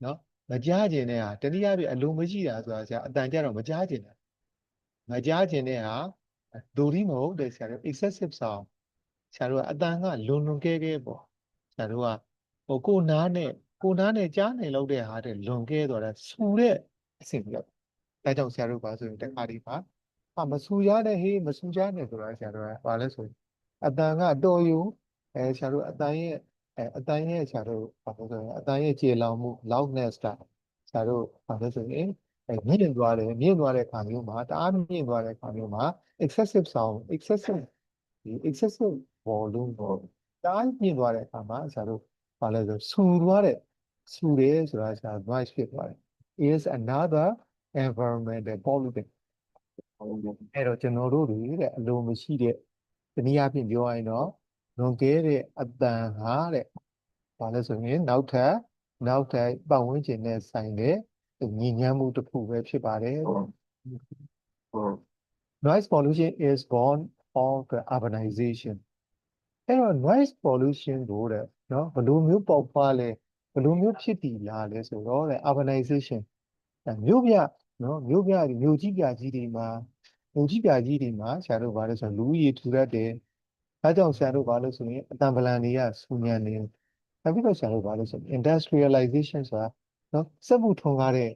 နော်မကြားကျင်တဲ့ဟာတနည်းအားဖြင့်အလိုမရှိတာဆိုတာဆရာအတန်ကြတော့မကြားကျင်တာမကြားကျင်တဲ့ဟာဒိုရီမဟုတ်တဲ့ဆရာတို့ excessive sound ဆရာတို့ကအတန်ကလွန်ကဲပေါ့ဆရာတို့ကကိုနားနဲ့ကြားနေလို့တဲ့ဟာတဲ့လွန်ကဲသွားတာဆူတဲ့အဆင့်ပြောဒါကြောင့်ဆရာတို့ပါဆိုရင်တခါဒီမှာမဆူရတဲ့ဟေးမဆူကြနဲ့ဆိုတာဆရာတို့ကဘာလဲဆိုရင်အတန်ကတော်ယူဆရာတို့အတန်ရဲ့ဆရာတို့ဘာလို့ဆိုရင်အတန်ရဲ့ကျေလောင်မှု loudness ကဆရာတို့ဘာလို့ဆိုရင်မြင့်သွားတဲ့ခါမျိုးမှာတအားမြင့်သွားတဲ့ခါမျိုးမှာ excessive sound excessive volume ပေါ့တအားမြင့်သွားတဲ့အခါမှာဆရာတို့ဘာလဲဆိုဆူတယ်ဆိုတာဆရာ noise ဖြစ်သွားတယ် is another environmental pollutant အဲ့တော့ကျွန်တော်တို့တွေတဲ့အလိုမရှိတဲ့တနည်းအားဖြင့်ပြောရရင်တော့လွန်ကဲတဲ့အတန်ဟာတဲ့ဘာလဲဆိုရင်နောက်ထပ်ပတ်ဝန်းကျင်နဲ့ဆိုင်တဲ့ညဉ့်ညမ်းမှုတစ်ခုပဲဖြစ်ပါတယ် noise pollution is born of the urbanization အဲ့တော့ noise pollution ကိုတဲ့နော်ဘယ်လိုမျိုးပေါက်ဖွားလဲဘယ်လိုမျိုးဖြစ်တည်လာလဲဆိုတော့တဲ့ urbanization မြို့ကြီးပြကြီးတွေမှာဆရာတို့ဘာလို့ဆိုလူဦးရေထူထပ်တယ်အဲကြောင့်ဆရာတို့ဘာလို့ဆိုရင်အတံပလန်တွေကဆူညံနေနောက်ပြီးတော့ဆရာတို့ဘာလို့ဆို industrialization ဆိုတာနော်စက်မှုထွန်းကားတဲ့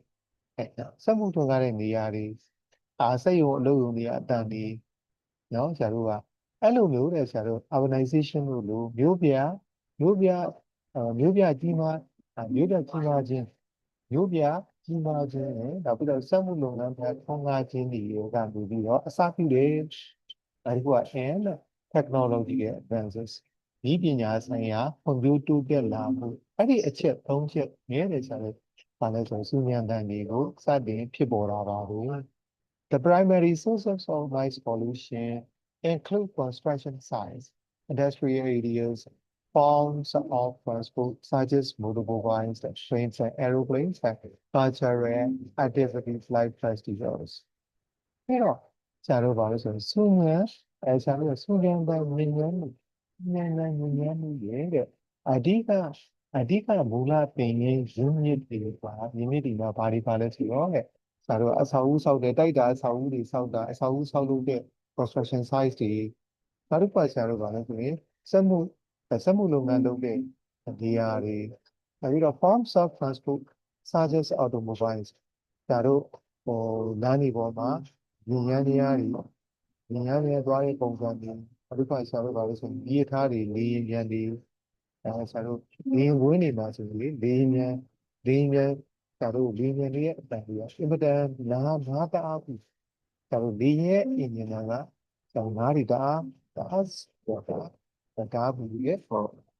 နေရာတွေစက်ရုံအလုပ်ရုံတွေအတန်တွေနော်ဆရာတို့ကအဲ့လိုမျိုးတဲ့ဆရာတို့ urbanization လို့လို့မြို့ပြကြီးမားခြင်းမြို့ပြကြီးမားခြင်းနဲ့နောက်ပြီးတော့စက်မှုလုပ်ငန်းများထွန်းကားခြင်းတွေကနေပြီးတော့အစပြုတယ်အဲဒီက and technological advances ဒီပညာဆိုင်ရာဖွံ့ဖြိုးတိုးတက်လာမှုအဲ့ဒီအချက်၃ချက်မြဲတယ်ဆရာတို့ဘာလဲဆိုစူညံတန်တွေကိုစတင်ဖြစ်ပေါ်လာပါဘူး The primary sources of noise pollution include construction sites, industrial areas, forms of transport such as motorbikes, trains, and aeroplanes, and cultural activities like festivals. အဲ့တော့ဆရာတို့ဘာလို့ဆိုဆူညံဆရာတို့ဆူညံတဲ့ဉာဏ်မှုဉာဏ်မှုရဲ့အဓိကမူလပင်ရင်းရင်းမြစ်တွေပါရင်းမြစ်တွေမှာဘာတွေပါလဲဆိုတော့ဆရာတို့အဆောက်အဦဆောက်တဲ့တိုက်တာအဆောက်အဦတွေဆောက်တာအဆောက်အဦဆောက်လုပ်တဲ့ construction size တွေဆရာတို့ဘာလဲဆိုရင်စက်မှုလုပ်ငန်းလုပ်တဲ့နေရာတွေပြီးတော့ forms of transport such as automobiles ဆရာတို့လမ်းတွေပေါ်မှာဉာဏ်ရည်သွားတဲ့ပုံစံတွေအခုကဆရာတို့ဘာလို့ဆိုရင်ဒီထားတွေလေယာဉ်ပြန်တွေဆရာတို့လေယာဉ်ဝင်းတွေမှာဆိုရင်လေယာဉ်ပြန်ဆရာတို့လေယာဉ်ပြန်တွေရဲ့အတန်တွေကအင်မတန်နားတအားဘူးဆရာတို့လေယာဉ်ရဲ့အင်ဂျင်ကဆရာတို့နားတွေတအားဘူးရဲ့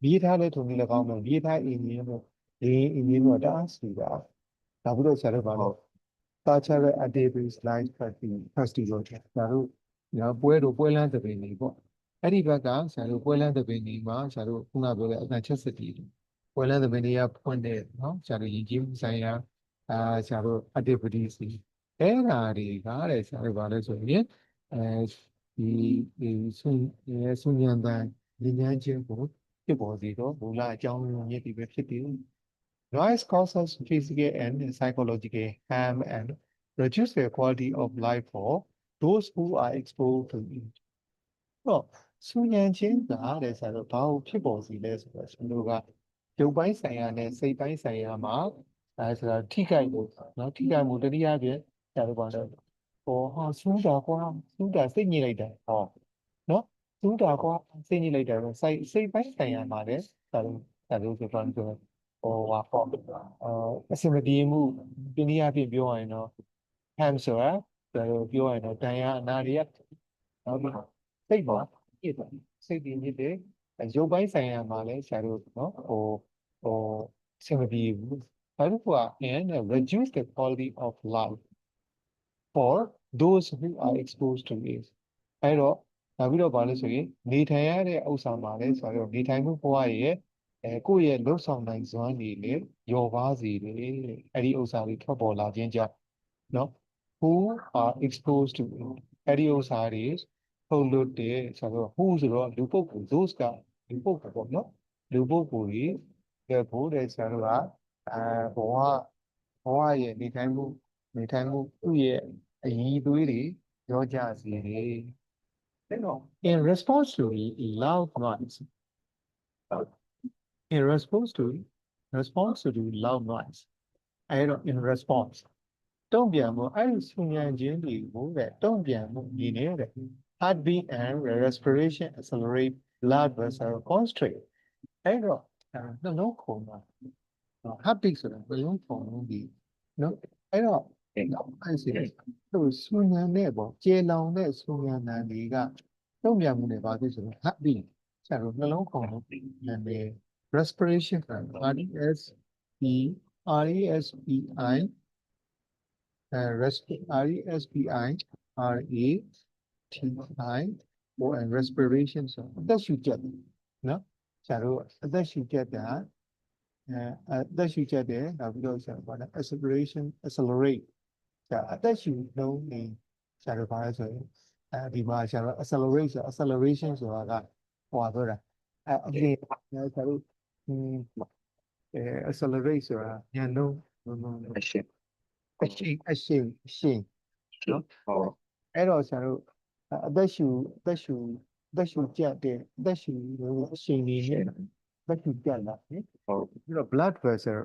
ဒီထားတဲ့ထုံလေးလည်းကောင်းတယ်ဒီထားအင်ဂျင်တို့လေယာဉ်အင်ဂျင်တို့တအားစီတာဒါပြီးတော့ဆရာတို့ဘာလို့cultural activities like festival ဆရာတို့ပွဲလမ်းသဘင်တွေပေါ့အဲ့ဒီဘက်ကဆရာတို့ပွဲလမ်းသဘင်တွေမှာဆရာတို့ခုနပြောတဲ့အတန်ချက်စစ်တီပွဲလမ်းသဘင်တွေကဖွင့်တဲ့နော်ဆရာတို့ယဉ်ကျေးမှုဆိုင်ရာဆရာတို့ activities တွေအဲ့ဒါတွေကတဲ့ဆရာတို့ဘာလဲဆိုရင်ဒီဆုညံတန်ဉာဏ်ချင်းကိုဖြစ်ပေါ်စေတော့မူလအကြောင်းရင်းတွေပဲဖြစ်တယ်Noise causes physical and psychological harm and reduce the quality of life for those who are exposed to it. တော့ဆူညံချင်းကတဲ့ဆရာတို့ဘာလို့ဖြစ်ပေါ်စီလဲဆိုတော့ကျွန်တော်ကရုပ်ပိုင်းဆိုင်ရာနဲ့စိတ်ပိုင်းဆိုင်ရာမှာဆိုတာထိခိုက်မှုနော်ထိခိုက်မှုတတိယပြည့်ဆရာတို့ဘာလို့ဆူတာစိတ်ညစ်လိုက်တာနော်ဆူတာကွာစိတ်ညစ်လိုက်တာစိတ်ပိုင်းဆိုင်ရာမှာလည်းဆရာတို့ပြောပါဆိုအစမပြေမှုတနည်းအားဖြင့်ပြောရရင်တော့ ham ဆိုတာပြောရရင်တော့တန်ရာအနာတွေကနောက်ပြီးစိတ်ပါညစ်တယ်စိတ်ညစ်တယ်ရုပ်ပိုင်းဆိုင်ရာမှာလည်းဆရာတို့နော်အစမပြေဘူးဘာလို့က and reduce the quality of life for those who are exposed to it အဲ့တော့နောက်ပြီးတော့ဘာလို့ဆိုရင်နေထိုင်ရတဲ့ဥစ္စာမှာလည်းဆိုတော့နေထိုင်မှုဘဝရဲ့ကိုယ့်ရဲ့လှုပ်ဆောင်နိုင်စွမ်းတွေလည်းလျော်ပါစေတယ်အဲ့ဒီဥစ္စာတွေထွက်ပေါ်လာခြင်းကြောင့်နော် who are exposed to it အဲ့ဒီဥစ္စာတွေထုတ်လွတ်တဲ့ဆိုတော့ who ဆိုတော့လူပုဂ္ဂိုလ် those ကလူပုဂ္ဂိုလ်ပေါ့နော်လူပုဂ္ဂိုလ်တွေဘိုးတဲ့ဆရာတို့ကဘဝရဲ့နေထိုင်မှုသူ့ရဲ့အရည်သွေးတွေရောကြစေတယ် in response to loud noise in response to loud noise အဲ့တော့ in response တုံ့ပြန်မှုအဲ့ဒီဆူညံခြင်းတွေကိုတုံ့ပြန်မှုနေနေတဲ့ heartbeat and respiration accelerate blood vessel constrict အဲ့တော့နှလုံးခုန်တာ heartbeat ဆိုတာနှလုံးခုန်မှုဒီနော်အဲ့တော့အဲ့စီသူဆူညံတဲ့ပေါ့ကျေလောင်တဲ့ဆူညံတန်တွေကတုံ့ပြန်မှုတွေပါပြီဆိုတော့ heartbeat ဆရာတို့နှလုံးခုန်မှုနာမည် respiration RESPI and respiration ဆိုအသက်ရှူချက်နော်ဆရာတို့အသက်ရှူချက်တာအသက်ရှူချက်တယ်နောက်ပြီးတော့ဆရာတို့ဘာလဲ accelerate ဆရာအသက်ရှူနှုန်းနေဆရာတို့ဘာလဲဆိုရင်ဒီမှာဆရာတို့ acceleration ဆိုတာကဟိုပါပြောတာအပြင်ဆရာတို့ accelerate ဆိုတာညနှုန်းအရှိန်နော်အဲ့တော့ဆရာတို့အသက်ရှူကြက်တဲ့အသက်ရှူအရှိန်ကြီးနဲ့အသက်ရှူကြက်လာပြီးတော့ blood vessel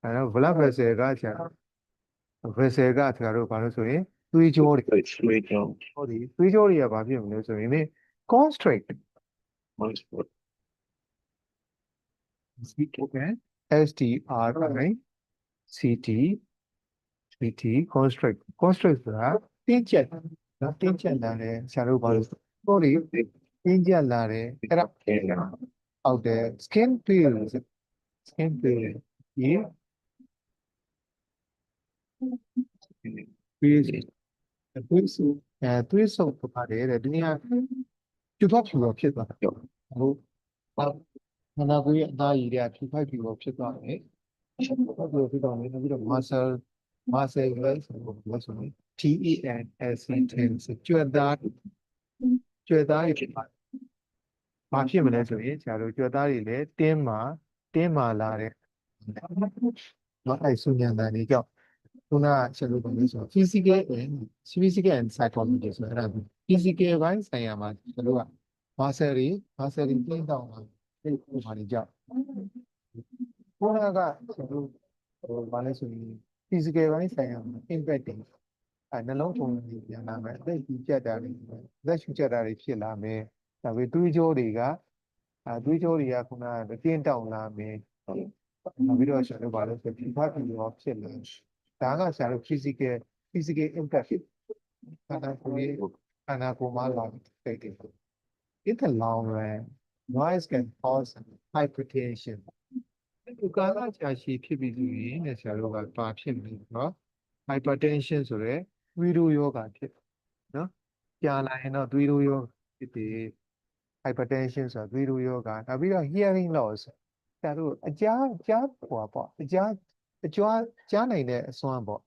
အဲ့တော့ blood vessel ကဆရာvessel ကဆရာတို့ဘာလို့ဆိုရင်သွေးကြောတွေသွေးကြောတွေကဘာဖြစ်မလဲဆိုရင် constrict STRICT constrict ဆိုတာတင်းကျပ်နော်တင်းကျပ်လာတယ်ဆရာတို့ဘာလို့တင်းကျပ်လာတယ်အဲ့ဒါအောက်တယ် skin peel ဒီသွေးဆုပ်ပါတယ်တဲ့ဒီနေ့ဖြူဖောက်ဖြူတော့ဖြစ်သွားတယ်ဟုတ်ခန္ဓာကိုယ်ရဲ့အသားရည်တွေကဖြူဖောက်ဖြူတော့ဖြစ်သွားတယ်ဖြစ်တော့နေပြီးတော့ muscle လည်းဆိုလို့ဆိုရင် TEN ဆိုကြွက်သားတွေဖြစ်ပါတယ်။ဘာဖြစ်မလဲဆိုရင်ဆရာတို့ကြွက်သားတွေလည်းတင်းမာလာတဲ့နော်အဲ့ဆုညံတန်တွေကြောင့်ခုနကဆရာတို့ပြောလို့ဆို physical and psychology ဆိုအဲ့ဒါ physical ဘိုင်းဆိုင်ရာမှာဆရာတို့က muscle တွေပြင်းတောင်းတာဒီဥပမာတွေကြောင့်ခုနကဆရာတို့ဘာလဲဆိုရင် physical ဘိုင်းဆိုင်ရာမှာ impact တွေနှလုံးထုံတွေပြန်လာမယ်အသက်ရှူကျက်တာတွေဖြစ်လာမယ်ဒါပေမဲ့သွေးကြောတွေကခုနကတင်းတောင်းလာမယ်နောက်ပြီးတော့ဆရာတို့ဘာလဲဆိုဖိဖတ်ပြီးတော့ဖြစ်လာဒါကဆရာတို့ physical impact ခန္ဓာကိုယ်မှာလာတဲ့တိတ်တွေ in the long run noise can cause hypertension ဒီကာလကြာရှည်ဖြစ်ပြီးဆိုရင်ဆရာတို့ကဘာဖြစ်မလဲနော် hypertension ဆိုရဲသွေးတိုးယောဂဖြစ်နော်ကြာလာရင်တော့သွေးတိုးယောဂဖြစ်တယ် hypertension ဆိုတာသွေးတိုးယောဂနောက်ပြီးတော့ hearing loss ဆရာတို့အကြားနိုင်တဲ့အစွမ်းပေါ့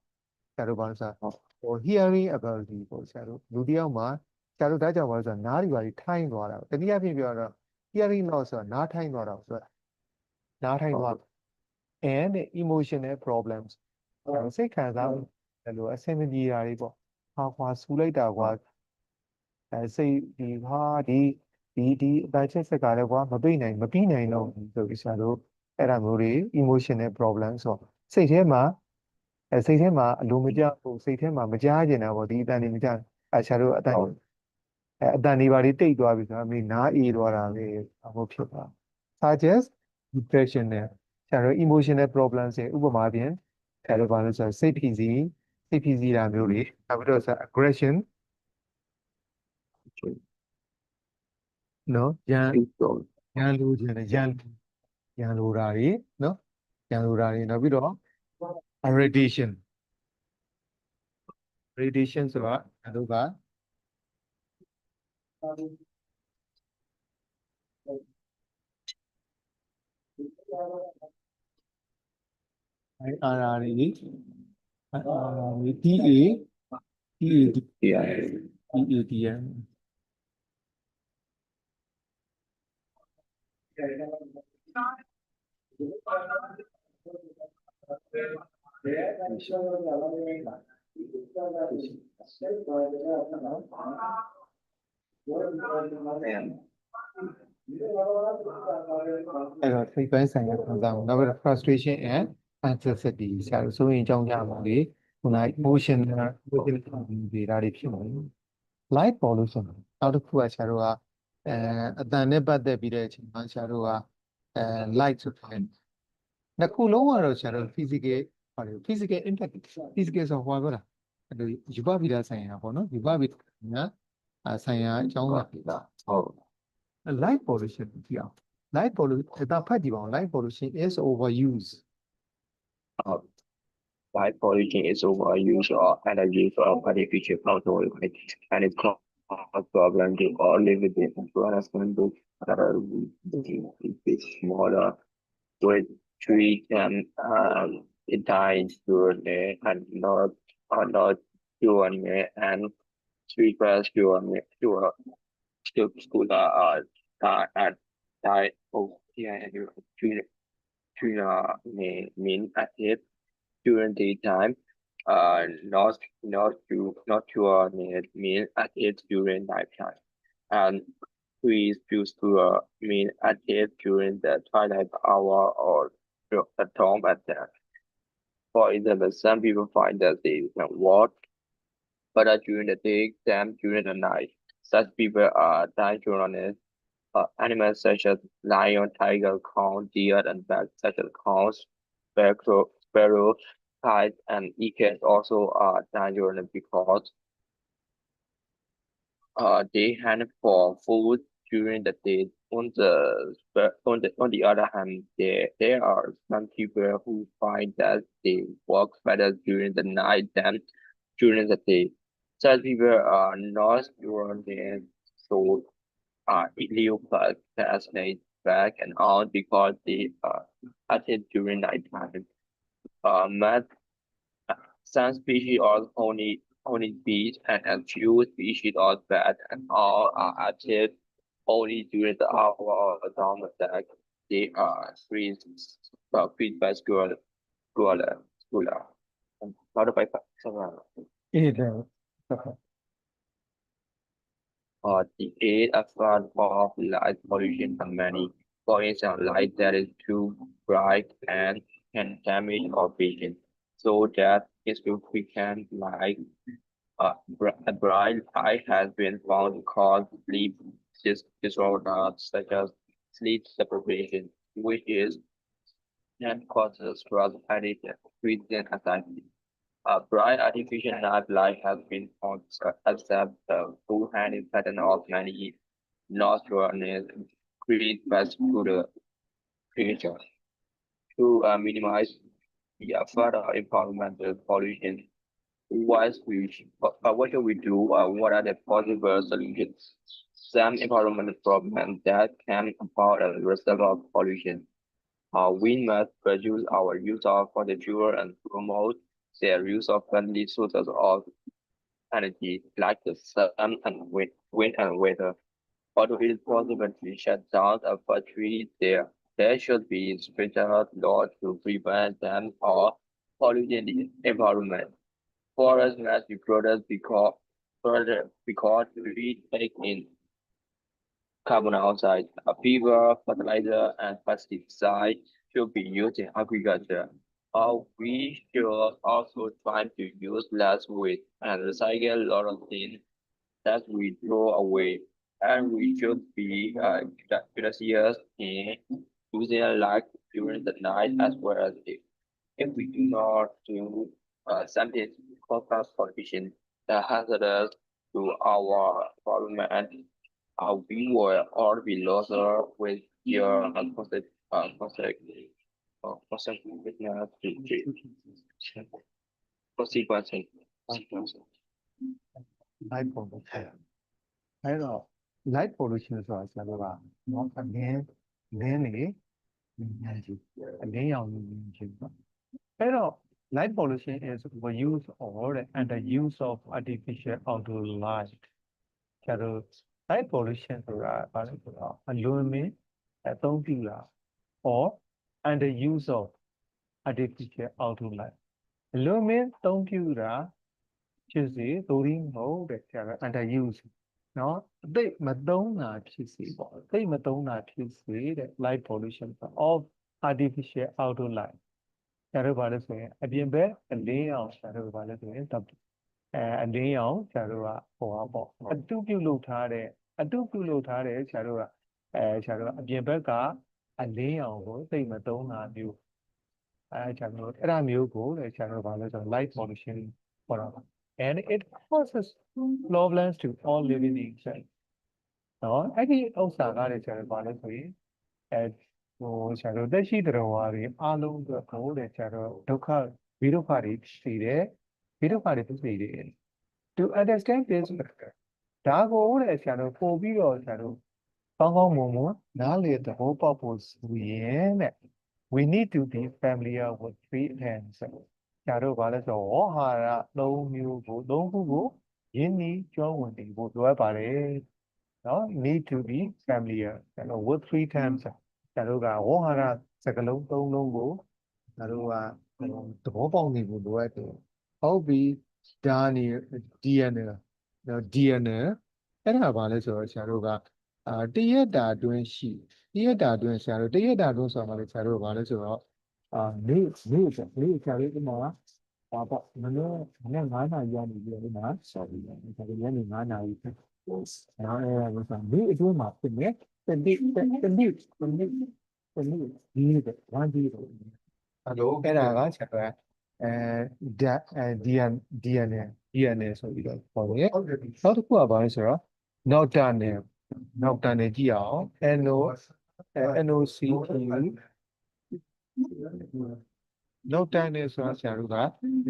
ဆရာတို့ဘာလို့ဆိုတော့hearing ability ပေါ့ဆရာတို့လူတစ်ယောက်မှာဆရာတို့ဒါကြောင့်ဘာလို့ဆိုတော့နားတွေပါထိုင်းသွားတာတနည်းအားဖြင့်ပြောတော့ hearing loss ဆိုတာနားထိုင်းသွားတာဆိုတော့နားထိုင်းသွား and emotional problems စိတ်ခံစားမှုလို့အဆင်မပြေတာတွေပေါ့ကွာဆူလိုက်တာကွာစိတ်ဒီအတန်ချက်ဆက်ကလည်းကွာမပြီးနိုင်တော့ဆိုပြီးဆရာတို့အဲ့ဒါမျိုးတွေ emotional problem ဆိုစိတ်ထဲမှာအလိုမကျဘူးစိတ်ထဲမှာမကြားကျင်တာပေါ့ဒီအတန်တွေမကြားဆရာတို့အတန်တွေပါတိတ်သွားပြီဆိုတော့အမေနားအေးသွားတာလေဘာဖြစ်ပါ suggest depression နဲ့ဆရာတို့ emotional problems တွေဥပမာဖြင့်ဆရာတို့ဘာလို့ဆိုစိတ်ဖိစီးတာမျိုးတွေနောက်ပြီးတော့ aggression နော်ရန်လိုတာတွေနော်နောက်ပြီးတော့ irritation ဆိုတာအလုပ်ကအဲ့ဒါတွေ DADM အဲ့တော့စိတ်ပိုင်းဆိုင်ရာခံစားမှုနောက်ပြီးတော့ frustration and anxiety ဆရာတို့ဆိုရင်ကြောင်းကြပါလေခုန emotional တွေဒါတွေဖြစ်နေ light pollution နောက်တစ်ခုကဆရာတို့ကအတန်နဲ့ပတ်သက်ပြီးတဲ့အချိန်မှာဆရာတို့ကlight ဆိုတဲ့နှစ်ခုလုံးကတော့ဆရာတို့ physical impact physical ဆိုဟောပြောတာယူပဗီဒဆိုင်ရာပေါ့နော်ယူပဗီဒဆိုင်ရာအကြောင်းအရာဖြစ်တာဟုတ် light pollution ကြည့်အောင် light pollution ဒါဖတ်ကြည့်ပါဦး light pollution is overuse light pollution is overuse or underuse of artificial outdoor light, and it causes problems to all living beings as well as members that are smaller with tree can it dies during the and not during the and tree grass during the school at die oh yeah tree mean at it during daytime not to mean at it during nighttime and trees used to mean at it during the twilight hour or the dawn at that. For example, some people find that they can walk better during the day than during the night. Such people are dangerous animals such as lion, tiger, cow, deer, and bats such as cows, sparrows, kites, and eagles also are dangerous because they hunt for food during the day. On the other hand, there are some people who find that they work better during the night than during the day. Such people are not urinating, so leopards, cats, snakes, back and on because they are active during nighttime. Some species are only only beat and a few species of bat and all are active only during the hour of dawn attack. They are free feedback scholar. Nói được bài pháp xong rồi. အေးတယ်ဟုတ်ကဲ့ The aid effect of light pollution are many. For instance, light that is too bright and can damage our vision. So that is significant light. A bright light has been found to cause sleep disorders such as sleep deprivation, which is and causes stress, headache, breathing anxiety. A bright artificial night light has been found to accept the full-hand pattern of many nostrils created by the creature to minimize the further environmental pollution. What should we do? What are the possible solutions? Some environmental problems that can compound as a result of pollution. We must reduce our use of fossil fuel and promote their use of friendly sources of energy like the sun and wind and weather. Although it is possible to shut down a factory, there should be special laws to prevent them or polluting the environment. Forests must be because we take in carbon dioxide, fewer fertilizer and pesticide should be used in agriculture. We should also try to use less waste and recycle a lot of things that we throw away. And we should be judicious in using light during the night as well as if we do not do something cause pollution that hazardous to our environment, we will all be lost with your consequences. light pollution အဲ့တော့ light pollution ဆိုတာကျွန်တော်တို့ကနော်အလင်းနေဉာဏ်ကြီးအလင်းရောင်ဉာဏ်ကြီးပေါ့အဲ့တော့ light pollution is the use or and the use of artificial outdoor light ကျွန်တော် light pollution ဆိုတာဘာလဲဆိုတော့အလွန်မင်းအသုံးပြုတာ or and the use of artificial outdoor light အလွန်မင်းသုံးပြုတာဖြစ်စေသို့ရင်းမဟုတ်တဲ့ကျွန်တော် and the use နော်အသိမသုံးတာဖြစ်စေပေါ့အသိမသုံးတာဖြစ်စေတဲ့ light pollution of artificial outdoor light ကျွန်တော်ဘာလဲဆိုရင်အပြင်ဘက်အလင်းရောင်ကျွန်တော်ဘာလဲဆိုရင်အလင်းရောင်ကျွန်တော်ကဟိုပါပေါ့အတုပြုလုပ်ထားတဲ့ကျွန်တော်ကအပြင်ဘက်ကအလင်းရောင်ကိုသိမသုံးတာမျိုးကျွန်တော်အဲ့ဒါမျိုးကိုကျွန်တော်ဘာလဲဆိုတော့ light pollution ခေါ်တာပါ and it causes problems to all living beings နော်အဲ့ဒီဥစ္စာကလည်းကျွန်တော်ဘာလဲဆိုရင်ကျွန်တော်တက်ရှိတော်ဝါတွေအားလုံးအတွက်ကိုကျွန်တော်ဒုက္ခဝိဒုက္ခတွေရှိတယ်ဝိဒုက္ခတွေဖြစ်နေတယ် to understand this factor ဒါကိုကျွန်တော်ပို့ပြီးတော့ကျွန်တော်ကောင်းကောင်းမွန်မွန်နားလေသဘောပေါက်ဖို့ဆိုရင်တဲ့ we need to be familiar with three ends ကျွန်တော်ဘာလဲဆိုတော့ဝေါဟာရ၃မျိုးကို၃ခုကိုယဉ်ဤကျွမ်းဝင်နေဖို့လိုအပ်ပါတယ်နော် need to be familiar ကျွန်တော် with three terms ကျွန်တော်ကဝေါဟာရစကားလုံး၃လုံးကိုကျွန်တော်ကသဘောပေါက်နေဖို့လိုအပ်တယ်ဟုတ်ပြီဒါနေ DNA နော် DNA အဲ့ဒါဘာလဲဆိုတော့ကျွန်တော်ကတရက်တာအတွင်းရှိတရက်တာအတွင်းဆရာတို့တရက်တာအတွင်းဆိုမှလည်းဆရာတို့ဘာလဲဆိုတော့နေ့ဆရာတို့ဒီမှာဘာပေါ့မနေ့9 နာရီကနေပြီးတော့ဒီမှာဆော်ပြီးတယ်ဆရာတို့ညနေ9 နာရီဖြစ်နောက်အဲ့ဒါဆိုနေ့အတွင်းမှာဖြစ်နေတနေ့ဒီတဲ့1 day အဲ့ဒါကဆရာတို့DNA ဆိုပြီးတော့ခေါ်တယ်နောက်တစ်ခုကဘာလဲဆိုတော့ nocturnal ကြည့်အောင် NOCTU nocturnal ဆိုတာဆရာတို့က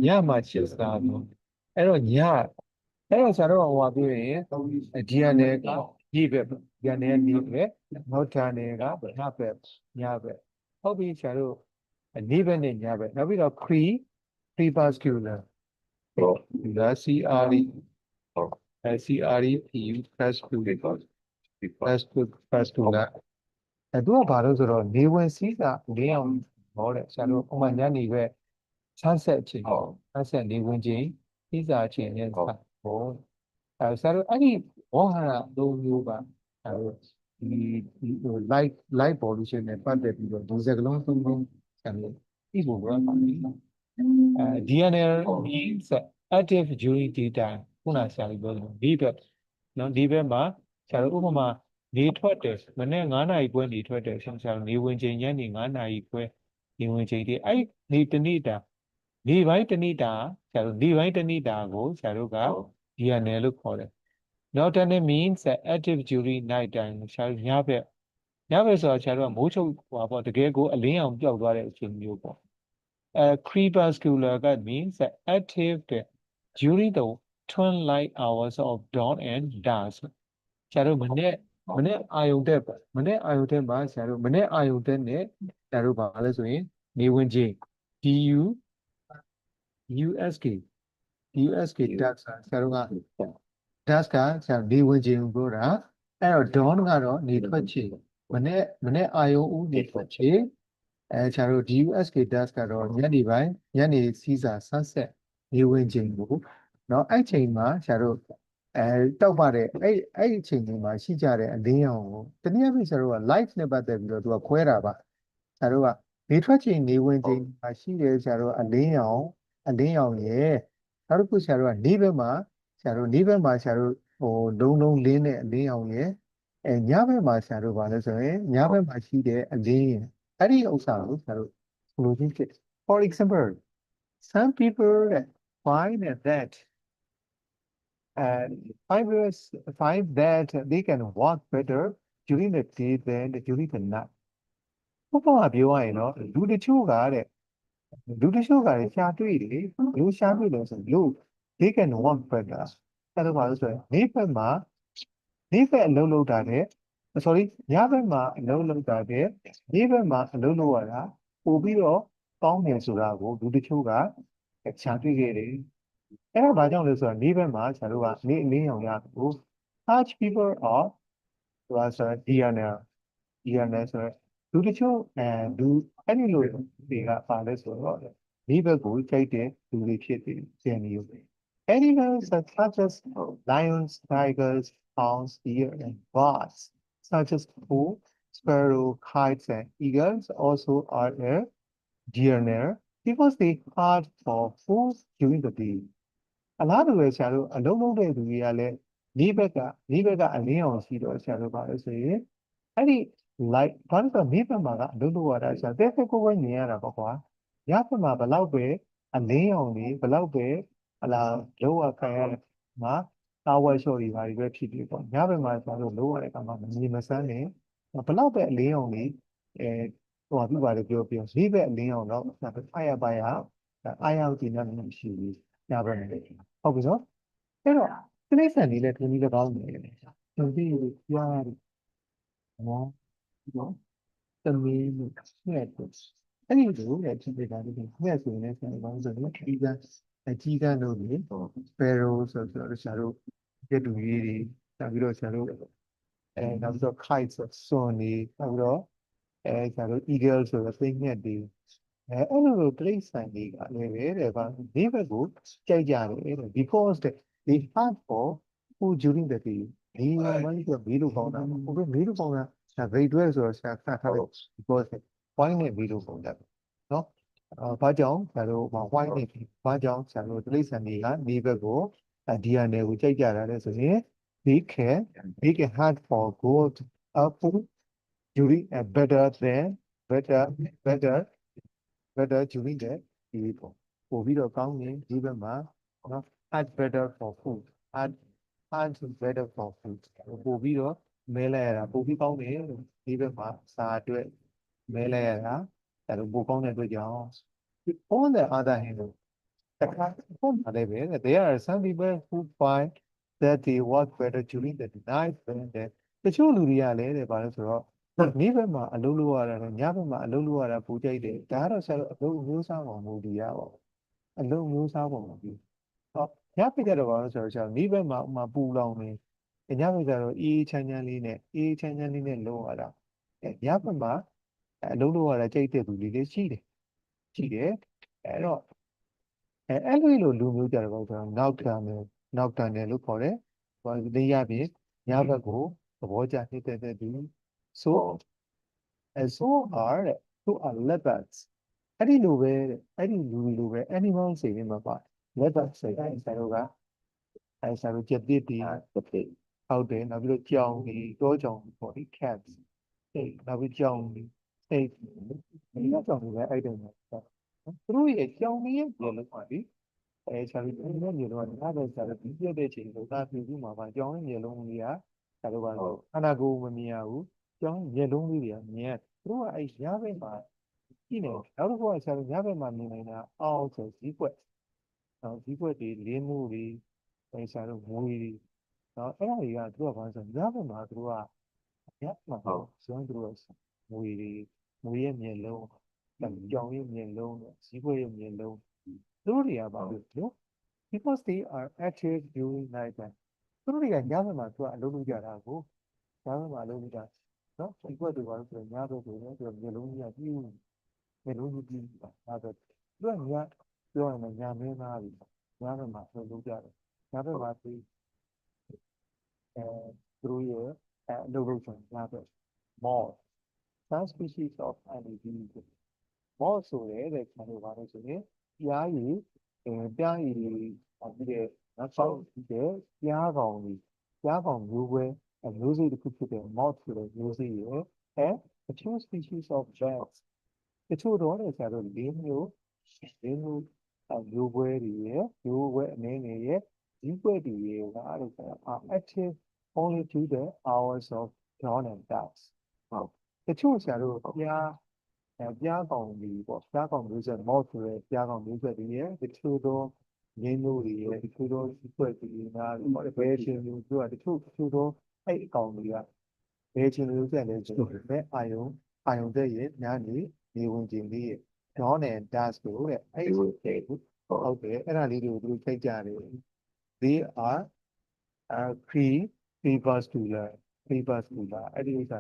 ညမှာချစ်စားလို့အဲ့တော့ညအဲ့တော့ဆရာတို့ကဟိုပါပြောရင် DNA ကနေ့ဘက် DNA ကနေ့ဘက် nocturnal ကညဘက်ဟုတ်ပြီဆရာတို့နေ့ဘက်နဲ့ညဘက်နောက်ပြီးတော့ crepuscular ဟုတ် ဒီက CRE ဟုတ် CRE PU press to press to လာသူကဘာလို့ဆိုတော့နေဝင်စည်းစာ၄အောင်ဟောတဲ့ဆရာတို့ဥပမာညနေပဲsunset အချိန် sunset နေဝင်ချိန်စည်းစာအချိန်နဲ့ဟောဆရာတို့အဲ့ဒီဝေါဟာရသုံးမျိုးပါဆရာတို့light pollution နဲ့ပတ်သက်ပြီးတော့ဒီစကလုံးသုံးလုံးဆရာတို့ဒီဘုရားပါလိမ့်မယ်DNL means active during daytime ခုနဆရာကြီးပြောတယ်ဒီဘက်နော်ဒီဘက်မှာဆရာတို့ဥပမာနေထွက်တယ်မနေ့9နာရီခွဲနေထွက်တယ်ဆရာတို့နေဝင်ချိန်ညနေ9နာရီခွဲနေဝင်ချိန်ဒီအဲ့နေတနေ့တာနေပိုင်းတနေ့တာဆရာတို့နေပိုင်းတနေ့တာကိုဆရာတို့က DNL လို့ခေါ်တယ် Nocturnal means active during night time ဆရာတို့ညဘက်ဆိုတော့ဆရာတို့ကမိုးချုပ်ဟောပေါ့တကယ်ကိုအလင်းအောင်ပျောက်သွားတဲ့အချိန်မျိုးပေါ့crepuscular that means active during the twilight hours of dawn and dusk ဆရာတို့မနေ့အာယုန်တက်မှာဆရာတို့မနေ့အာယုန်တက်နဲ့ဆရာတို့ဘာလဲဆိုရင်နေဝင်ချိန် USK dusk ဆရာတို့က dusk ကဆရာနေဝင်ချိန်ကိုပြောတာအဲ့တော့ dawn ကတော့နေထွက်ချိန်မနေ့အာယုန်ဦးနေထွက်ချိန်ဆရာတို့ DUSK dusk ကတော့ညနေစီးစာ sunset နေဝင်ချိန်ကိုเนาะအဲ့ချိန်မှာဆရာတို့တောက်ပါတဲ့အဲ့ဒီချိန်တွေမှာရှိကြတဲ့အလင်းရောင်ကိုတနည်းအားဖြင့်ဆရာတို့က light နဲ့ပတ်သက်ပြီးတော့သူကခွဲတာပါဆရာတို့ကနေထွက်ချိန်နေဝင်ချိန်မှာရှိတယ်ဆရာတို့အလင်းရောင်ရဲ့နောက်တစ်ခုဆရာတို့ကနေဘက်မှာဆရာတို့ဟိုလုံးလင်းတဲ့အလင်းရောင်ရဲ့ညဘက်မှာဆရာတို့ဗာလဲဆိုရင်ညဘက်မှာရှိတဲ့အလင်းရဲ့အဲ့ဒီဥစ္စာကိုဆရာတို့ဆိုလိုချင်းဖြစ် For example some people find that find that they can walk better during the day than during the night ဘုရားပြောရရင်တော့လူတချို့ကရှားတွေ့တယ်လူရှားတွေ့လို့ဆိုလို့ they can walk better အဲ့ဒါပါလို့ဆိုရင်နေ့ဘက်အလုံးလုံးတာတဲ့ sorry ညဘက်မှာအလုံးလုံးတာတဲ့နေ့ဘက်မှာအလုံးလုံးရတာပို့ပြီးတော့ကောင်းတယ်ဆိုတာကိုလူတချို့ကရှားတွေ့ခဲ့တယ်အဲ့ဒါဘာကြောင့်လဲဆိုတော့နေ့ဘက်မှာဆရာတို့ကနေအလင်းရောင်ရကို such people are ဆိုတာဆို DNL ဆိုလူတချို့လူအဲ့ဒီလိုတွေကပါလဲဆိုတော့နေ့ဘက်ကိုကြိုက်တဲ့လူတွေဖြစ်တယ်ကျန်နေတယ် Animals such as lions, tigers, owls, deer, and bats, such as crow, sparrow, kites, and eagles also are a diurnal because they hunt for food during the day. အလားတူပဲဆရာတို့အလုံးလုံးတဲ့သူတွေကလည်းနေ့ဘက်ကအလင်းအောင်ရှိတော့ဆရာတို့ပါလို့ဆိုရင်အဲ့ဒီ light ဘာလို့ဆိုနေ့ဘက်မှာကအလုံးလုံးရတာဆရာတဲ့ကိုပဲမြင်ရတာပေါ့ကွာညဘက်မှာဘလောက်ပဲအလင်းအောင်နေဘလောက်ပဲဟလာလောကခံရမှာတာဝါလျှော်တွေပါပဲဖြစ်ဖြစ်ပေါ့ညဘက်မှာဆရာတို့လောရတဲ့အခါမှာမမြင်မစမ်းနေဘလောက်ပဲအလင်းအောင်နေဟိုပြပါလေပြောနေ့ဘက်အလင်းအောင်တော့အားရပါရအားရကြည့်နေမှမရှိဘူးညဘက်မှာဟုတ်ပြီနော်အဲ့တော့တိရစ္ဆာန်တွေလည်းဒီနည်းလည်းကောင်းနေတယ်ဒီကြားနော်သမီးနဲ့အဲ့ဒီလိုလည်းဖြစ်နေတာဒီနဲ့ဆိုရင်လည်းဆရာတို့ဆိုရင်အကြီးကန်းတို့တွေ sparrow ဆိုတော့ဆရာတို့ကျက်တူကြီးတွေနောက်ပြီးတော့ဆရာတို့နောက်ပြီးတော့ kite ဆိုစွန်နေနောက်ပြီးတော့ဆရာတို့ eagle ဆိုတော့သိငှက်တွေအဲ့လိုတိရစ္ဆာန်တွေကလည်းပဲတဲ့ဗျဒီဘက်ကိုကြိုက်ကြတယ်တဲ့ because they hunt for food during the day ဒီမှာလည်းမီးလို့ပေါင်းတာဟိုမီးလို့ပေါင်းတာဆရာ grade 12ဆိုတော့ဆရာခန့်ထားတယ် because point နဲ့မီးလို့ပေါင်းတာနော်ဘာကြောင့်ဆရာတို့white နဲ့ဘာကြောင့်ဆရာတို့တိရစ္ဆာန်တွေကဒီဘက်ကိုDNA ကိုကြိုက်ကြတာလဲဆိုရင် they can hunt for gold food during better during the day ပို့ပြီးတော့ကောင်းနေဒီဘက်မှာနော် hunt better for food hunt better for food ပို့ပြီးတော့မဲလိုက်ရတာပို့ပြီးကောင်းတယ်ဒီဘက်မှာစာအတွက်မဲလိုက်ရတာအဲ့လိုပို့ကောင်းတဲ့အတွက်ကြောင့် on the other hand တခါပုံမှန်လည်းပဲ there are some people who find that they work better during the night when the တချို့လူတွေကလည်းတဲ့ဘာလို့ဆိုတော့နေ့ဘက်မှာအလုပ်လုပ်ရတာနဲ့ညဘက်မှာအလုပ်လုပ်ရတာပူကြိုက်တယ်ဒါကတော့ဆရာတို့အလုပ်မျိုးစားပုံမူတည်ရပါဘူးအလုပ်မျိုးစားပုံမူတည် ညဘက်ကျတော့ဘာလို့ဆိုတော့နေ့ဘက်မှာပူလောင်နေညဘက်ကျတော့အေးချမ်းချမ်းလေးနဲ့လုံးရတာညဘက်မှာအလုံးလုံးရတာကြိတ်တဲ့သူလေးလေးရှိတယ်အဲ့တော့အဲ့လိုလူမျိုးကြတော့ဘာလို့ဆိုတော့နောက်တန်တယ်လို့ခေါ်တယ်ဘာလို့လဲရပြင်ညဘက်ကိုသဘောကျနေတဲ့သူ so are တဲ့ so are leopards အဲ့ဒီလိုပဲတဲ့အဲ့ဒီလူလိုပဲ animal စိတ်ထဲမှာပါ leopard စိတ်အဲ့ဆရာတို့ကြက်တစ်တီ တစ်ဖြစ် ဟုတ်တယ်နောက်ပြီးတော့ကြောင်ကြီးတောကြောင်ပေါ့ဒီ cats နောက်ပြီးကြောင်ကြီးဒီကကြောင်ကြီးပဲအဲ့တယ်မှာသူတို့ရဲ့ကြောင်ကြီးရဲ့ပြောလို့ပါဒီဆရာတို့ဒီနေ့မျိုးတော့ဒါပဲဆရာတို့ဒီပြတဲ့ချိန်ကိုသာပြပြီးမှာပါကြောင်ရဲ့မျိုးလုံးလေးကဆရာတို့ကတော့ခန္ဓာကိုယ်မမြင်ရဘူးကြောင်ရဲ့မျိုးလုံးလေးတွေကမြင်ရသူတို့ကအဲ့ရဘက်မှာကြည့်နေနောက်တစ်ခုကဆရာတို့ရဘက်မှာမြင်နေတာအောက်ဆိုဈေးကွက်ဈေးကွက်တွေလင်းမှုတွေဆရာတို့ငွေတွေနော်အဲ့ဒါတွေကသူကဘာလို့ဆိုရဘက်မှာသူတို့ကရမှာဟုတ်ဆိုရင်သူတို့ငွေရဲ့မျက်လုံးကြောင်ရဲ့မျက်လုံးဈေးကွက်ရဲ့မျက်လုံးသူတို့တွေကဘာလို့လဲ because they are active during night time သူတို့တွေကညဘက်မှာသူကအလုပ်လုပ်ကြတာကိုညဘက်မှာအလုပ်လုပ်တာနော်ဈေးကွက်တွေဘာလို့ဆိုရင်ညဘက်ဆိုရင်သူကမျက်လုံးကြီးကပြူးမျက်လုံးကြီးပြူးပါဒါဆိုသူကညပြောရင်လည်းညမင်းသားပြီညဘက်မှာအလုပ်လုပ်ကြတယ်ညဘက်မှာသူသူတို့ရဲ့အလုပ်လုပ်ဆောင်ညဘက် more some species of animals more ဆိုရဲတဲ့ခံလို့ပါလို့ဆိုရင်ပြားရည်ပြားရည်ပြီးတဲ့နောက်ဆုံးပြီးတဲ့ပြားကောင်မျိုးပဲမျိုးစိတ်တစ်ခုဖြစ်တဲ့ moth ဆိုတဲ့မျိုးစိတ်ရယ် and a few species of bats တချို့တော့လည်းဆရာတို့လေးမျိုးမျိုးပွဲတွေရယ်မျိုးပွဲအနေနဲ့ရယ်ဒီပွဲတွေရယ်ကအဲ့လိုဆိုတာ are active only to the hours of dawn and dusk ဟုတ်တချို့ဆရာတို့ပြားကောင်ကြီးပေါ့ပြားကောင်မျိုးဆက် moth ဆိုတဲ့ပြားကောင်မျိုးဆက်တွေရယ်တချို့တော့ငင်းလို့တွေရယ်တချို့တော့ဒီပွဲတွေနားလို့ဘယ်ရှင်မျိုးတို့ကတချို့တော့အဲ့အကောင်တွေကဘယ်ရှင်မျိုးဆက်လဲဆိုတော့ဘယ်အာယုံတဲ့ရယ်နားနေဝင်ခြင်းလေးရယ် dawn and dusk ကိုတဲ့အဲ့ဟုတ်တယ်အဲ့ဒါလေးတွေကိုသူတို့ချိန်ကြတယ် they are crepuscular အဲ့ဒီဥစ္စာ